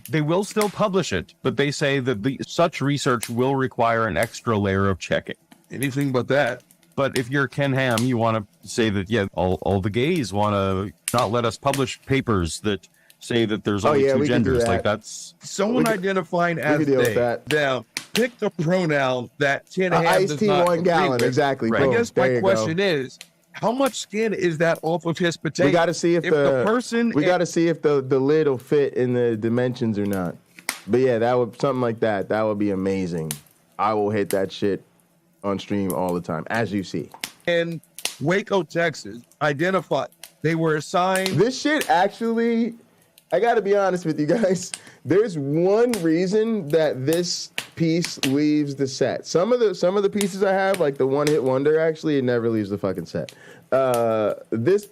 they will still publish it, but they say that such research will require an extra layer of checking.
Anything but that.
But if you're Ken Ham, you want to say that, yeah, all the gays want to not let us publish papers that say that there's only two genders. Like, that's...
Someone identifying as they. Now, pick the pronoun that Ken Ham does not
1 gallon,
with.
Exactly.
Right. I guess my question is, how much skin is that off of his potato?
We got to see if the person... We got to see if the lid will fit in the dimensions or not. But yeah, something like that. That would be amazing. I will hit that shit on stream all the time, as you see.
In Waco, Texas, they were assigned...
This shit actually, I gotta be honest with you guys, there's one reason that this piece leaves the set. Some of the pieces I have, like the One Hit Wonder, actually, it never leaves the fucking set. This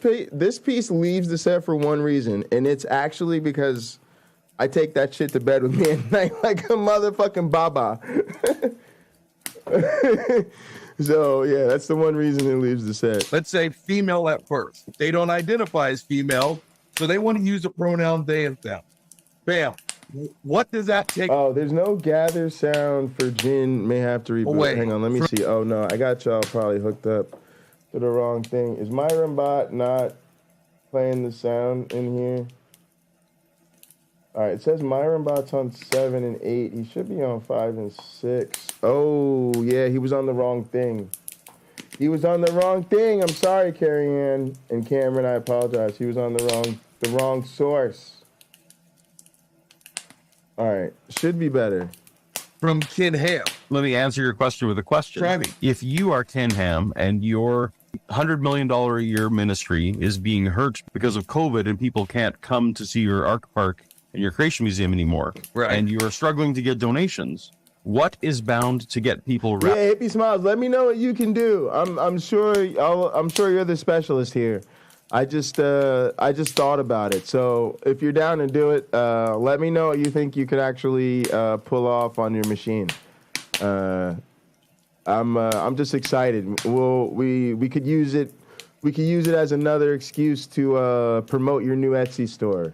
piece leaves the set for one reason, and it's actually because I take that shit to bed with me at night like a motherfucking baba. So, yeah, that's the one reason it leaves the set.
Let's say female at first. They don't identify as female, so they want to use the pronoun they and them. Bam. What does that take?
Oh, there's no gather sound for Jin. May have to reboot. Wait, hang on, let me see. Oh, no, I got y'all probably hooked up to the wrong thing. Is Myron Bot not playing the sound in here? All right, it says Myron Bot's on 7 and 8. He should be on 5 and 6. Oh, yeah, he was on the wrong thing. He was on the wrong thing. I'm sorry, Carrie Ann and Cameron. I apologize. He was on the wrong source. All right, should be better.
From Ken Ham.
Let me answer your question with a question.
Try me.
If you are Ken Ham and your $100 million a year ministry is being hurt because of COVID and people can't come to see your art park and your creation museum anymore,
right,
and you are struggling to get donations, what is bound to get people
Yeah, Hippie Smiles, let me know what you can do. I'm sure you're the specialist here. I just thought about it. So if you're down to do it, let me know what you think you could actually pull off on your machine. I'm just excited. We could use it. We could use it as another excuse to promote your new Etsy store.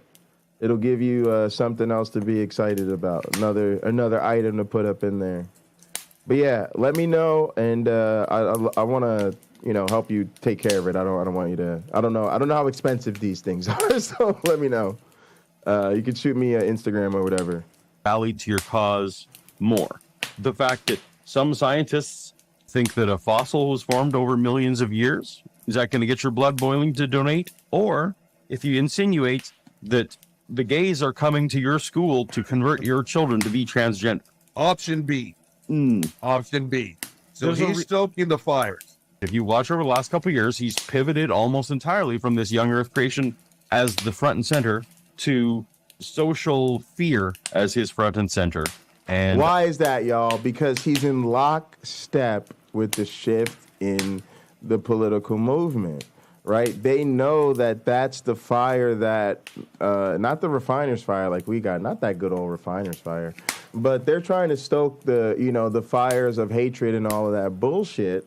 It'll give you something else to be excited about. Another item to put up in there. But yeah, let me know, and I want to help you take care of it. I don't want you to. I don't know how expensive these things are. So let me know. You can shoot me an Instagram or whatever.
Rally to your cause more. The fact that some scientists think that a fossil was formed over millions of years, is that going to get your blood boiling to donate? Or if you insinuate that the gays are coming to your school to convert your children to be transgender.
Option B. Option B. So he's stoking the fires.
If you watch over the last couple of years, he's pivoted almost entirely from this young earth creation as the front and center to social fear as his front and center. And
why is that, y'all? Because he's in lockstep with the shift in the political movement, right? They know that that's the fire that, not the refiner's fire like we got, not that good old refiner's fire, but they're trying to stoke the fires of hatred and all of that bullshit.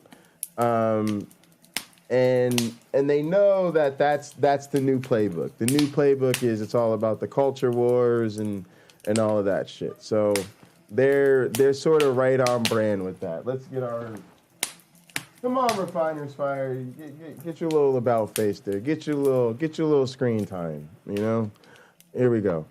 And they know that that's the new playbook. The new playbook is it's all about the culture wars and all of that shit. So they're sort of right on brand with that. Let's get our... Come on, Refiner's Fire. Get your little about face there. Get your little screen time, Here we go.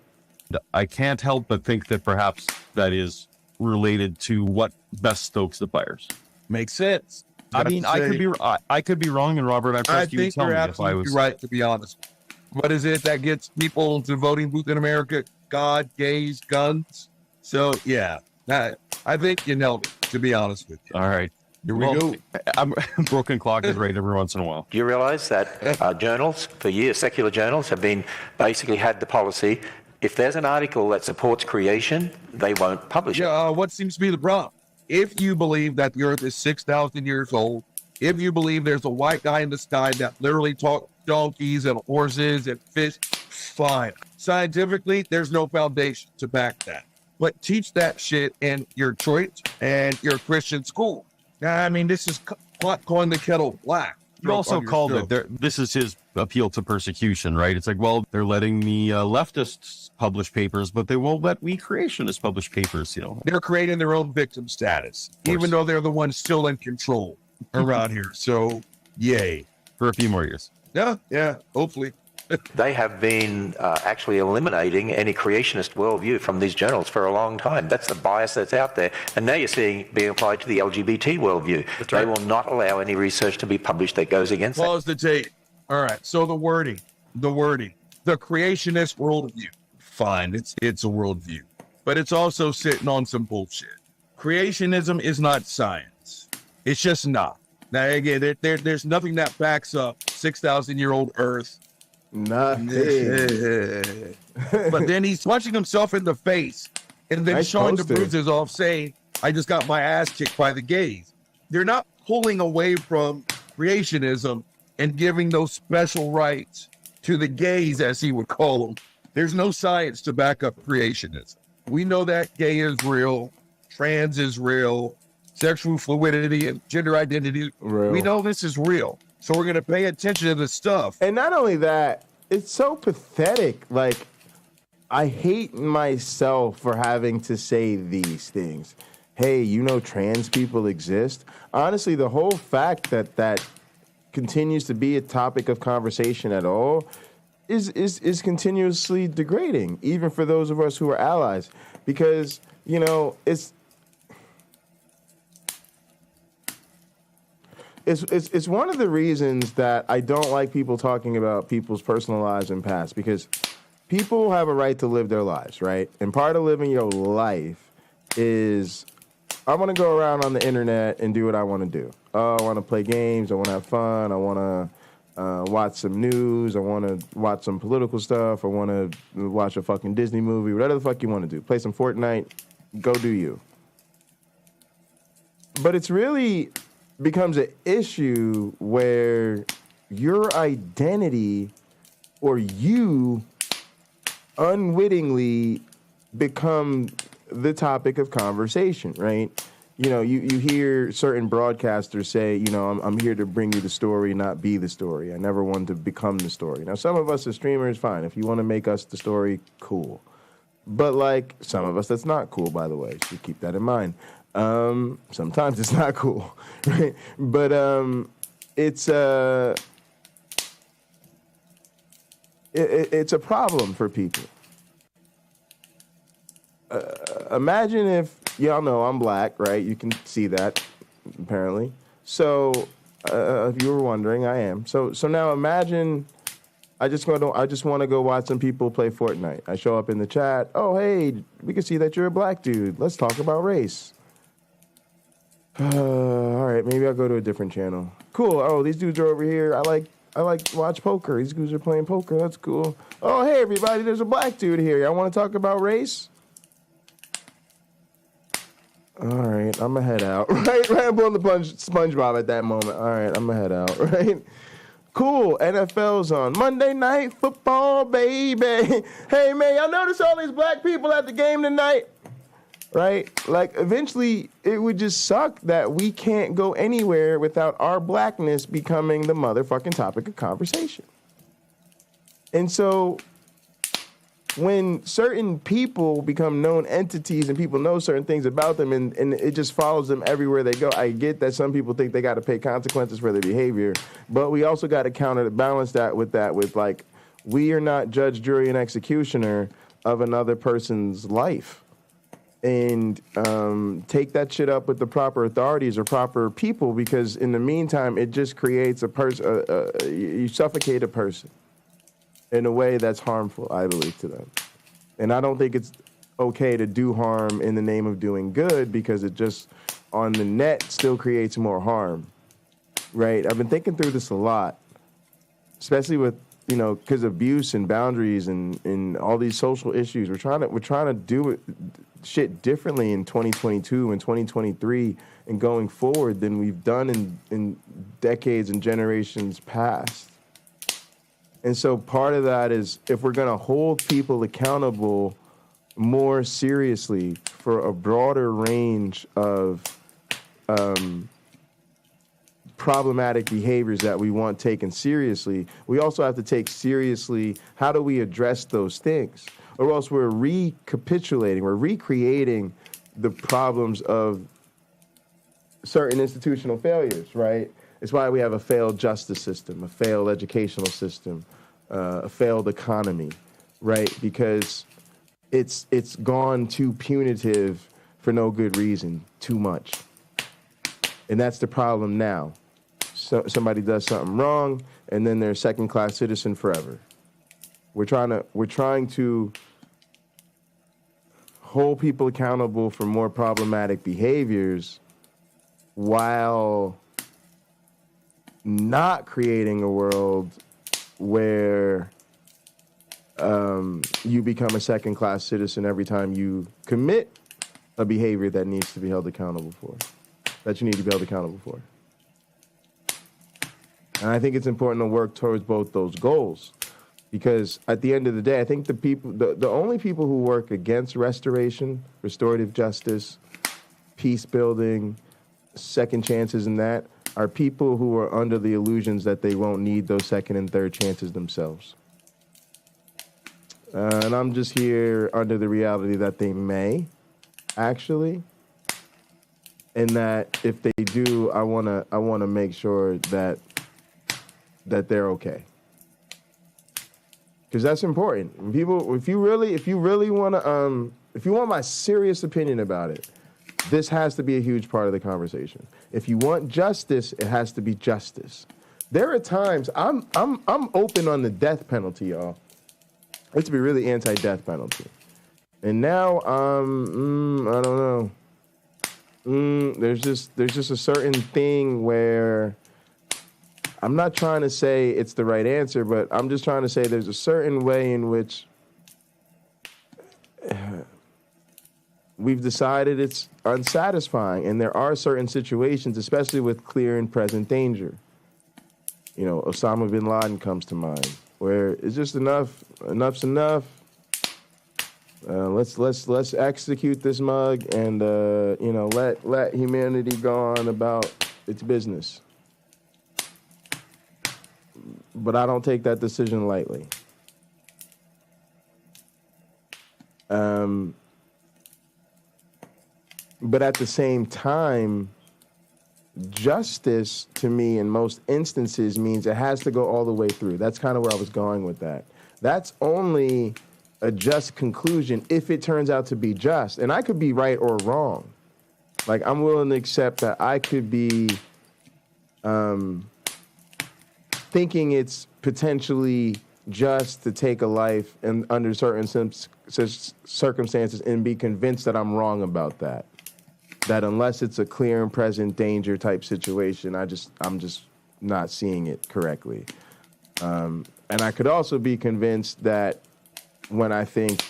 I can't help but think that perhaps that is related to what best stokes the fires.
Makes sense.
I mean, I could be wrong, and Robert, I trust you to tell me if I was
right, to be honest. What is it that gets people to voting booth in America? God, gays, guns. So yeah, I think you nailed it, to be honest with you.
All right.
Here we go.
Broken clock is right every once in a while.
Do you realize that journals, for years, secular journals, have been basically had the policy, if there's an article that supports creation, they won't publish it.
What seems to be the problem? If you believe that the earth is 6,000 years old, if you believe there's a white guy in the sky that literally talks donkeys and horses and fish, fine. Scientifically, there's no foundation to back that. But teach that shit in your church and your Christian school. I mean, this is calling the kettle black.
You also called it, this is his appeal to persecution, right? It's like, well, they're letting the leftists publish papers, but they won't let we creationists publish papers,
They're creating their own victim status, even though they're the ones still in control around here. So, yay.
For a few more years.
Yeah, hopefully.
They have been actually eliminating any creationist worldview from these journals for a long time. That's the bias that's out there. And now you're seeing being applied to the LGBT worldview. That's right. They will not allow any research to be published that goes against that.
Pause the tape. All right. So the wording. The creationist worldview. Fine. It's a worldview. But it's also sitting on some bullshit. Creationism is not science. It's just not. Now, again, there's nothing that backs up 6,000-year-old Earth.
Nothing.
But then he's punching himself in the face and then showing the bruises off, saying, I just got my ass kicked by the gays. They're not pulling away from creationism and giving those special rights to the gays, as he would call them. There's no science to back up creationism. We know that gay is real, trans is real, sexual fluidity and gender identity. Real. We know this is real. So we're going to pay attention to this stuff.
And not only that, it's so pathetic. Like, I hate myself for having to say these things. Hey, trans people exist. Honestly, the whole fact that continues to be a topic of conversation at all is continuously degrading, even for those of us who are allies. Because, it's one of the reasons that I don't like people talking about people's personal lives and past, because people have a right to live their lives, right? And part of living your life is, I want to go around on the internet and do what I want to do. Oh, I want to play games. I want to have fun. I want to watch some news. I want to watch some political stuff. I want to watch a fucking Disney movie. Whatever the fuck you want to do. Play some Fortnite. Go do you. But it's really becomes an issue where your identity or you unwittingly become the topic of conversation, right? You know, you hear certain broadcasters say, you know, I'm here to bring you the story, not be the story. I never wanted to become the story. Now, some of us as streamers, fine. If you want to make us the story, cool. But, like, some of us, that's not cool, by the way. So keep that in mind. Sometimes it's not cool, right? But it's a problem for people. Imagine if, y'all know I'm black, right? You can see that, apparently. So, if you were wondering, I am. So now imagine I just want to go watch some people play Fortnite. I show up in the chat. Oh, hey, we can see that you're a black dude. Let's talk about race. All right, maybe I'll go to a different channel. Cool. Oh, these dudes are over here. I like watch poker. These dudes are playing poker. That's cool. Oh, hey, everybody, there's a black dude here. Y'all want to talk about race? All right, I'm going to head out. Right? I'm pulling the SpongeBob at that moment. All right, I'm going to head out. Right? Cool. NFL's on. Monday Night Football, baby. Hey, man, y'all notice all these black people at the game tonight? Right? Like, eventually, it would just suck that we can't go anywhere without our blackness becoming the motherfucking topic of conversation. And so, when certain people become known entities and people know certain things about them and it just follows them everywhere they go, I get that some people think they got to pay consequences for their behavior, but we also got to counterbalance that with like, we are not judge, jury, and executioner of another person's life. And take that shit up with the proper authorities or proper people, because in the meantime, it just creates a person, you suffocate a person in a way that's harmful, I believe, to them. And I don't think it's okay to do harm in the name of doing good, because it just, on the net, still creates more harm, right? I've been thinking through this a lot, especially with, you know, because abuse and boundaries and all these social issues. We're trying to do it, shit differently in 2022 and 2023 and going forward than we've done in decades and generations past. And so part of that is, if we're going to hold people accountable more seriously for a broader range of problematic behaviors that we want taken seriously, we also have to take seriously how do we address those things, or else we're recapitulating, we're recreating the problems of certain institutional failures, right? It's why we have a failed justice system, a failed educational system, a failed economy, right? Because it's gone too punitive for no good reason, too much. And that's the problem now. So somebody does something wrong, and then they're a second-class citizen forever. We're trying to hold people accountable for more problematic behaviors while not creating a world where you become a second-class citizen every time you commit a behavior that needs to be held accountable for, that you need to be held accountable for. And I think it's important to work towards both those goals, because at the end of the day, I think the only people who work against restoration, restorative justice, peace building, second chances and that, are people who are under the illusions that they won't need those second and third chances themselves. And I'm just here under the reality that they may, actually, and that if they do, I wanna make sure that they're okay, because that's important. When people, if you really want my serious opinion about it, This has to be a huge part of the conversation. If you want justice, it has to be justice. There are times I'm open on the death penalty, y'all. I used to be really anti-death penalty, and now I don't know. There's just a certain thing where I'm not trying to say it's the right answer, but I'm just trying to say there's a certain way in which we've decided it's unsatisfying, and there are certain situations, especially with clear and present danger. You know, Osama bin Laden comes to mind, where it's just enough's enough. Let's execute this mug and you know, let humanity go on about its business. But I don't take that decision lightly. But at the same time, justice to me in most instances means it has to go all the way through. That's kind of where I was going with that. That's only a just conclusion if it turns out to be just. And I could be right or wrong. Like, I'm willing to accept that I could be thinking it's potentially just to take a life and under certain circumstances and be convinced that I'm wrong about that. That unless it's a clear and present danger type situation, I'm just not seeing it correctly. And I could also be convinced that when I think,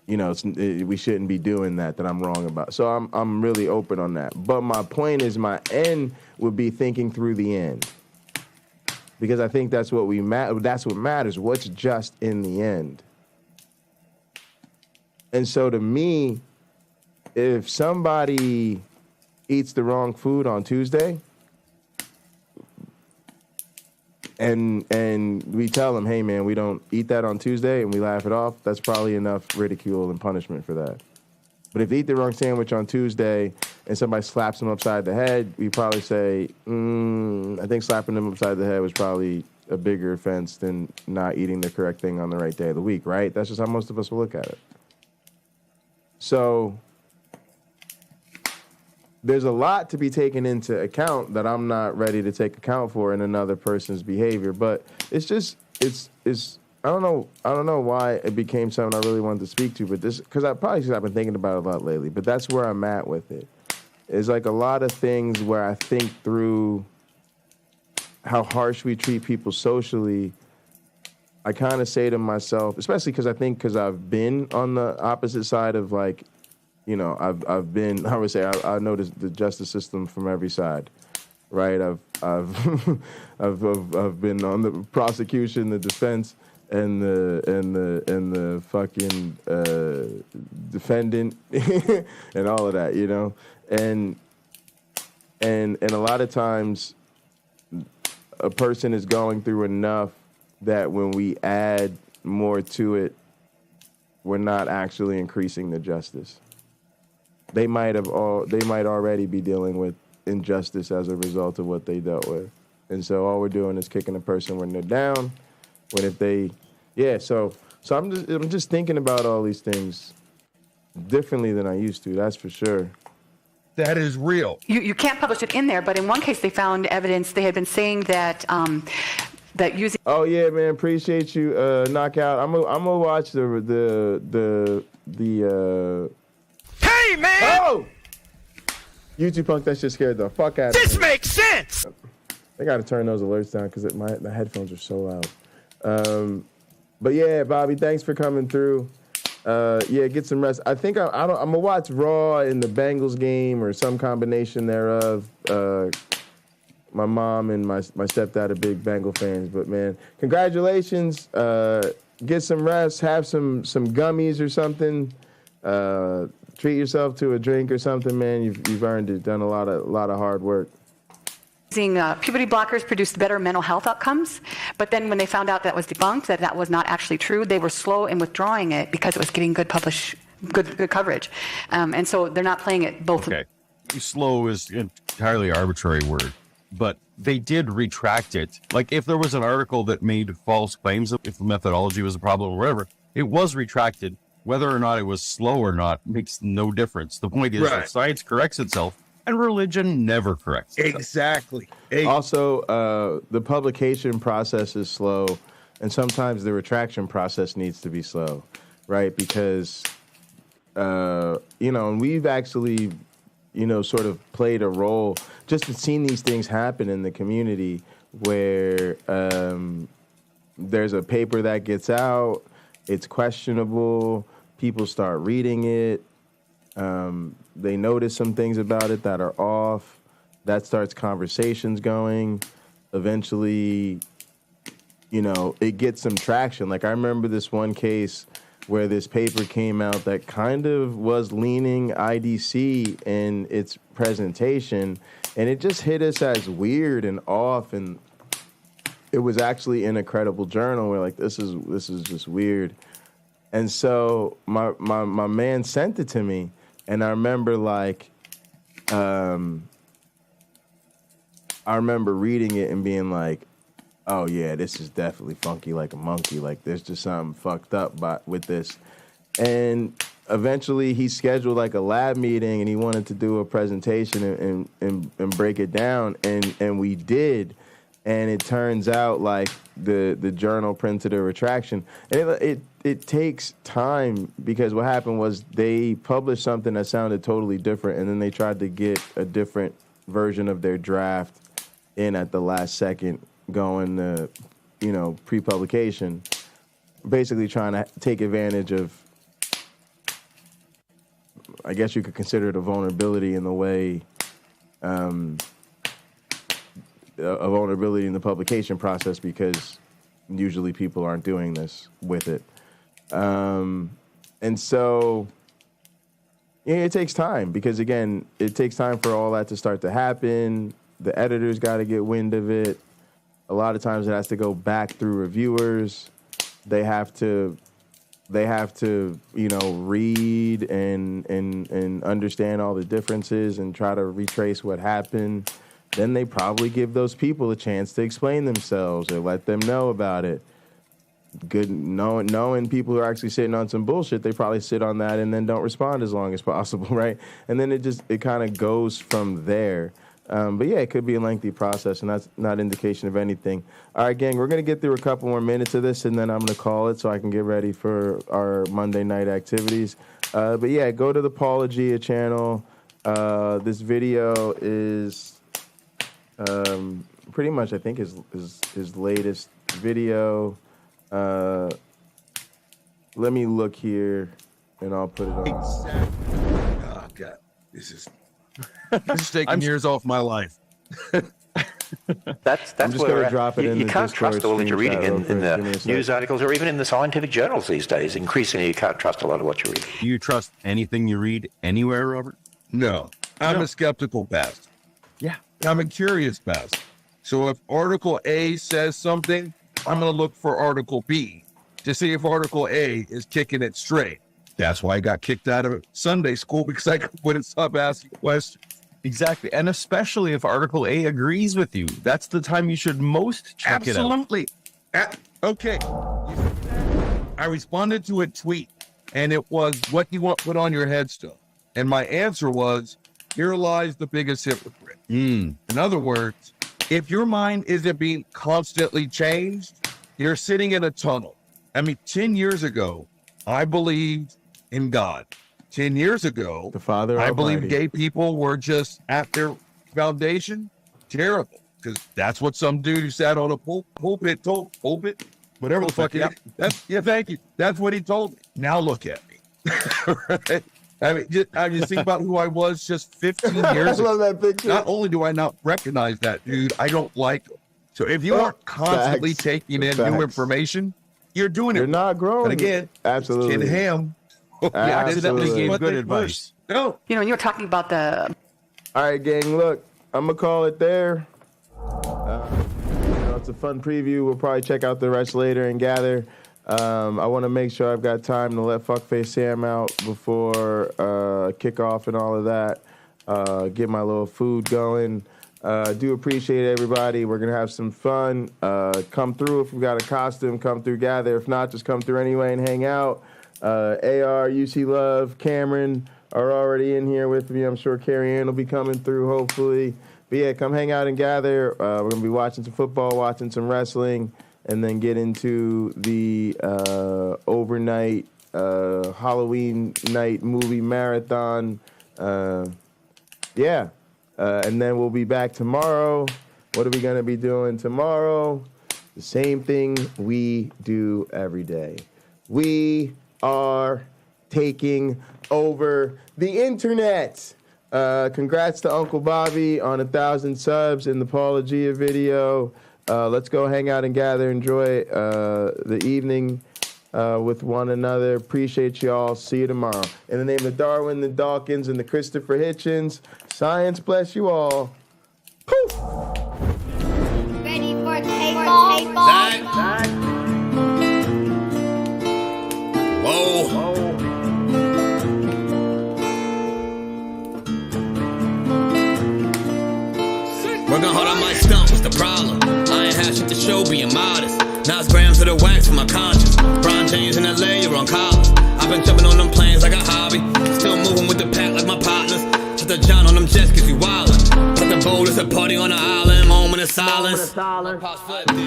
you know, we shouldn't be doing that I'm wrong about. So I'm really open on that. But my point is, my end would be thinking through the end, because I think that's what that's what matters. What's just in the end. And so to me, if somebody eats the wrong food on Tuesday, and we tell them, hey man, we don't eat that on Tuesday, and we laugh it off, that's probably enough ridicule and punishment for that. But if they eat the wrong sandwich on Tuesday and somebody slaps them upside the head, we probably say, I think slapping them upside the head was probably a bigger offense than not eating the correct thing on the right day of the week, right? That's just how most of us will look at it. So there's a lot to be taken into account that I'm not ready to take account for in another person's behavior. But it's I don't know why it became something I really wanted to speak to, but because I've been thinking about it a lot lately, but that's where I'm at with it. It's like a lot of things where I think through how harsh we treat people socially. I kind of say to myself, especially because I've been on the opposite side of, like, you know, I've been, I would say, I know the justice system from every side, right? I've been on the prosecution, the defense, and the fucking defendant, and all of that, you know, and a lot of times, a person is going through enough that when we add more to it, we're not actually increasing the justice. They might already be dealing with injustice as a result of what they dealt with. And so all we're doing is kicking a person when they're down, so I'm just thinking about all these things differently than I used to, that's for sure.
That is real.
You can't publish it in there, but in one case they found evidence. They had been saying that that using.
Oh yeah, man, appreciate you, Knockout. I'm gonna watch the
Hey man!
Oh! YouTube Punk, that shit scared the fuck out of me.
This makes sense!
I gotta turn those alerts down because the headphones are so loud. But yeah, Bobby, thanks for coming through. Yeah, get some rest. I think I'm gonna watch Raw in the Bengals game or some combination thereof. My mom and my stepdad are big Bengal fans, but man, congratulations. Get some rest, have some gummies or something. Treat yourself to a drink or something, man. You've earned it. Done a lot of hard work.
Using puberty blockers produced better mental health outcomes, but then when they found out that was debunked, that was not actually true, they were slow in withdrawing it because it was getting good coverage, and so they're not playing it both.
Okay, slow is an entirely arbitrary word, but they did retract it. Like if there was an article that made false claims, if the methodology was a problem or whatever, it was retracted. Whether or not it was slow or not makes no difference. The point is that science corrects itself and religion never corrects itself.
Exactly.
Also, the publication process is slow, and sometimes the retraction process needs to be slow, right? Because, and we've actually, sort of played a role, just seen these things happen in the community where there's a paper that gets out, it's questionable, people start reading it, they notice some things about it that are off, that starts conversations going, eventually, it gets some traction. Like I remember this one case where this paper came out that kind of was leaning IDC in its presentation, and it just hit us as weird and off, and it was actually in a credible journal. We're like, this is just weird. And so my man sent it to me, and I remember reading it and being like, oh yeah, this is definitely funky like a monkey. Like there's just something fucked up with this. And eventually he scheduled like a lab meeting, and he wanted to do a presentation and break it down, and we did. And it turns out like the journal printed a retraction, and it takes time, because what happened was they published something that sounded totally different, and then they tried to get a different version of their draft in at the last second, going to, pre-publication, basically trying to take advantage of, I guess you could consider it a vulnerability in the way, a vulnerability in the publication process, because usually people aren't doing this with it. And so, it takes time, because again, it takes time for all that to start to happen. The editors got to get wind of it. A lot of times it has to go back through reviewers. They have to read and understand all the differences and try to retrace what happened. Then they probably give those people a chance to explain themselves or let them know about it. Good, knowing people who are actually sitting on some bullshit, they probably sit on that and then don't respond as long as possible, right? And then it kind of goes from there. But yeah, it could be a lengthy process, and that's not indication of anything. All right, gang, we're going to get through a couple more minutes of this, and then I'm going to call it so I can get ready for our Monday night activities. But yeah, go to the Paulogia channel. This video is pretty much, I think, his latest video. Let me look here, and I'll put it on.
Oh, God. This is taking years off my life.
That's
I'm just
where
going to drop it in
you
the
can't
Discord
trust all that you're reading in the
screenshot.
news articles or even in the scientific journals these days. Increasingly, you can't trust a lot of what you read.
Do you trust anything you read anywhere, Robert?
No. I'm a skeptical bastard.
Yeah.
I'm a curious bastard. So if Article A says something, I'm going to look for Article B to see if Article A is kicking it straight. That's why I got kicked out of Sunday school, because I wouldn't stop asking questions.
Exactly. And especially if Article A agrees with you. That's the time you should most check it out.
Absolutely. Okay. I responded to a tweet, and it was, what do you want put on your headstone? And my answer was, here lies the biggest hypocrite. In other words, if your mind isn't being constantly changed, you're sitting in a tunnel. I mean, 10 years ago, I believed in God. 10 years ago,
the Father
I
Almighty.
believed gay people were just at their foundation terrible, because that's what some dude who sat on a pulpit, whatever the fuck. Yeah, thank you. That's what he told me. Now look at me. Right? I mean, just think about who I was just 15 years ago.
I love that picture.
Not only do I not recognize that dude, I don't like him. So if you aren't constantly taking in new information, you're doing it.
You're not growing.
And again,
absolutely.
Kid Ham.
You accidentally gave good advice.
No.
You were talking about the...
All right, gang, look, I'm going to call it there. It's a fun preview. We'll probably check out the rest later and gather. I want to make sure I've got time to let Fuckface Sam out before kickoff and all of that. Get my little food going. Do appreciate everybody. We're going to have some fun. Come through if we got a costume. Come through, gather. If not, just come through anyway and hang out. AR, UC Love, Cameron are already in here with me. I'm sure Carrie Ann will be coming through, hopefully. But yeah, come hang out and gather. We're going to be watching some football, watching some wrestling, and then get into the overnight Halloween night movie marathon. And then we'll be back tomorrow. What are we going to be doing tomorrow? The same thing we do every day. We are taking over the internet. Congrats to Uncle Bobby on 1,000 subs in the Paulogia video. Let's go hang out and gather, enjoy the evening with one another. Appreciate y'all. See you tomorrow. In the name of Darwin, the Dawkins, and the Christopher Hitchens, science bless you all. Poof!
Ready for takeoff?
Whoa. Working hard on my stump, what's the problem? I ain't had shit to show, being modest. Now it's grams of the wax for my conscience. Bron James in LA, you're on collars. I've been jumping on them planes like a hobby. Still moving with the pack like my partners. Shut the John on them jets cause you wildin'. Put the bowl, it's a party on the island. Moment of silence.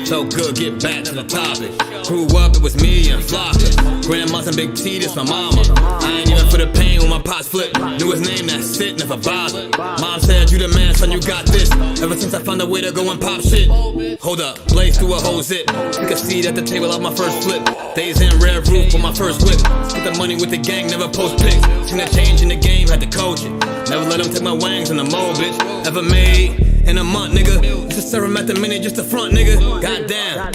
So good, get back to the topic. Grew up, it was me and Flocka. Grandma's and Big T, this my mama. I ain't even for the pain when my pots flip. Knew his name, that's it, never bothered. Mom said, you the man, son, you got this. Ever since I found a way to go and pop shit. Hold up, blaze through a whole zip. You can see at the table of my first flip. Days in red roof for my first whip. Spent the money with the gang, never post pics. Seen a change in the game, had to coach it. Never let them take my wangs in the mold, bitch. Ever made in a month, nigga. Just serve him at the minute, just the front, nigga. Goddamn.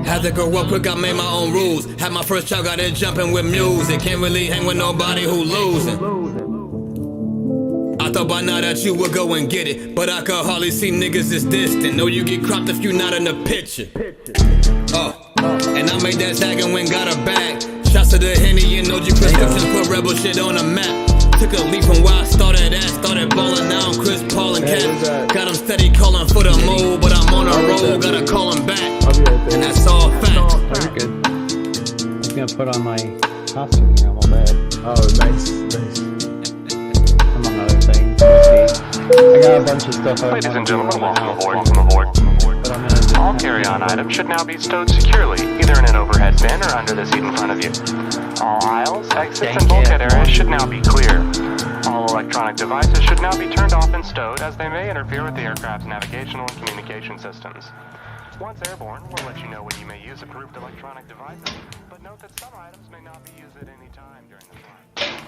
Had to grow up quick, I made my own rules. Had my first child, got it jumping with music. Can't really hang with nobody who losing. I thought by now that you would go and get it, but I could hardly see niggas this distant. Know you get cropped if you not in the picture. And I made that tag and went got a bag. Shots to the Henny and OG prescriptions, put rebel shit on the map. Took a leap from where I started at, started ballin', now I'm Chris Paul and Cat. Got him steady calling for the move, but I'm on a roll, gotta call him back. And that's all fact.
You're good. I was gonna put on my costume here, I'm all bad.
Oh, nice.
Among other things. I got a bunch of stuff.
Ladies and gentlemen, welcome aboard. All carry-on items should now be stowed securely, either in an overhead bin or under the seat in front of you. All aisles, exits, and bulkhead areas should now be clear. All electronic devices should now be turned off and stowed, as they may interfere with the aircraft's navigational and communication systems. Once airborne, we'll let you know when you may use approved electronic devices, but note that some items may not be used at any time during the flight.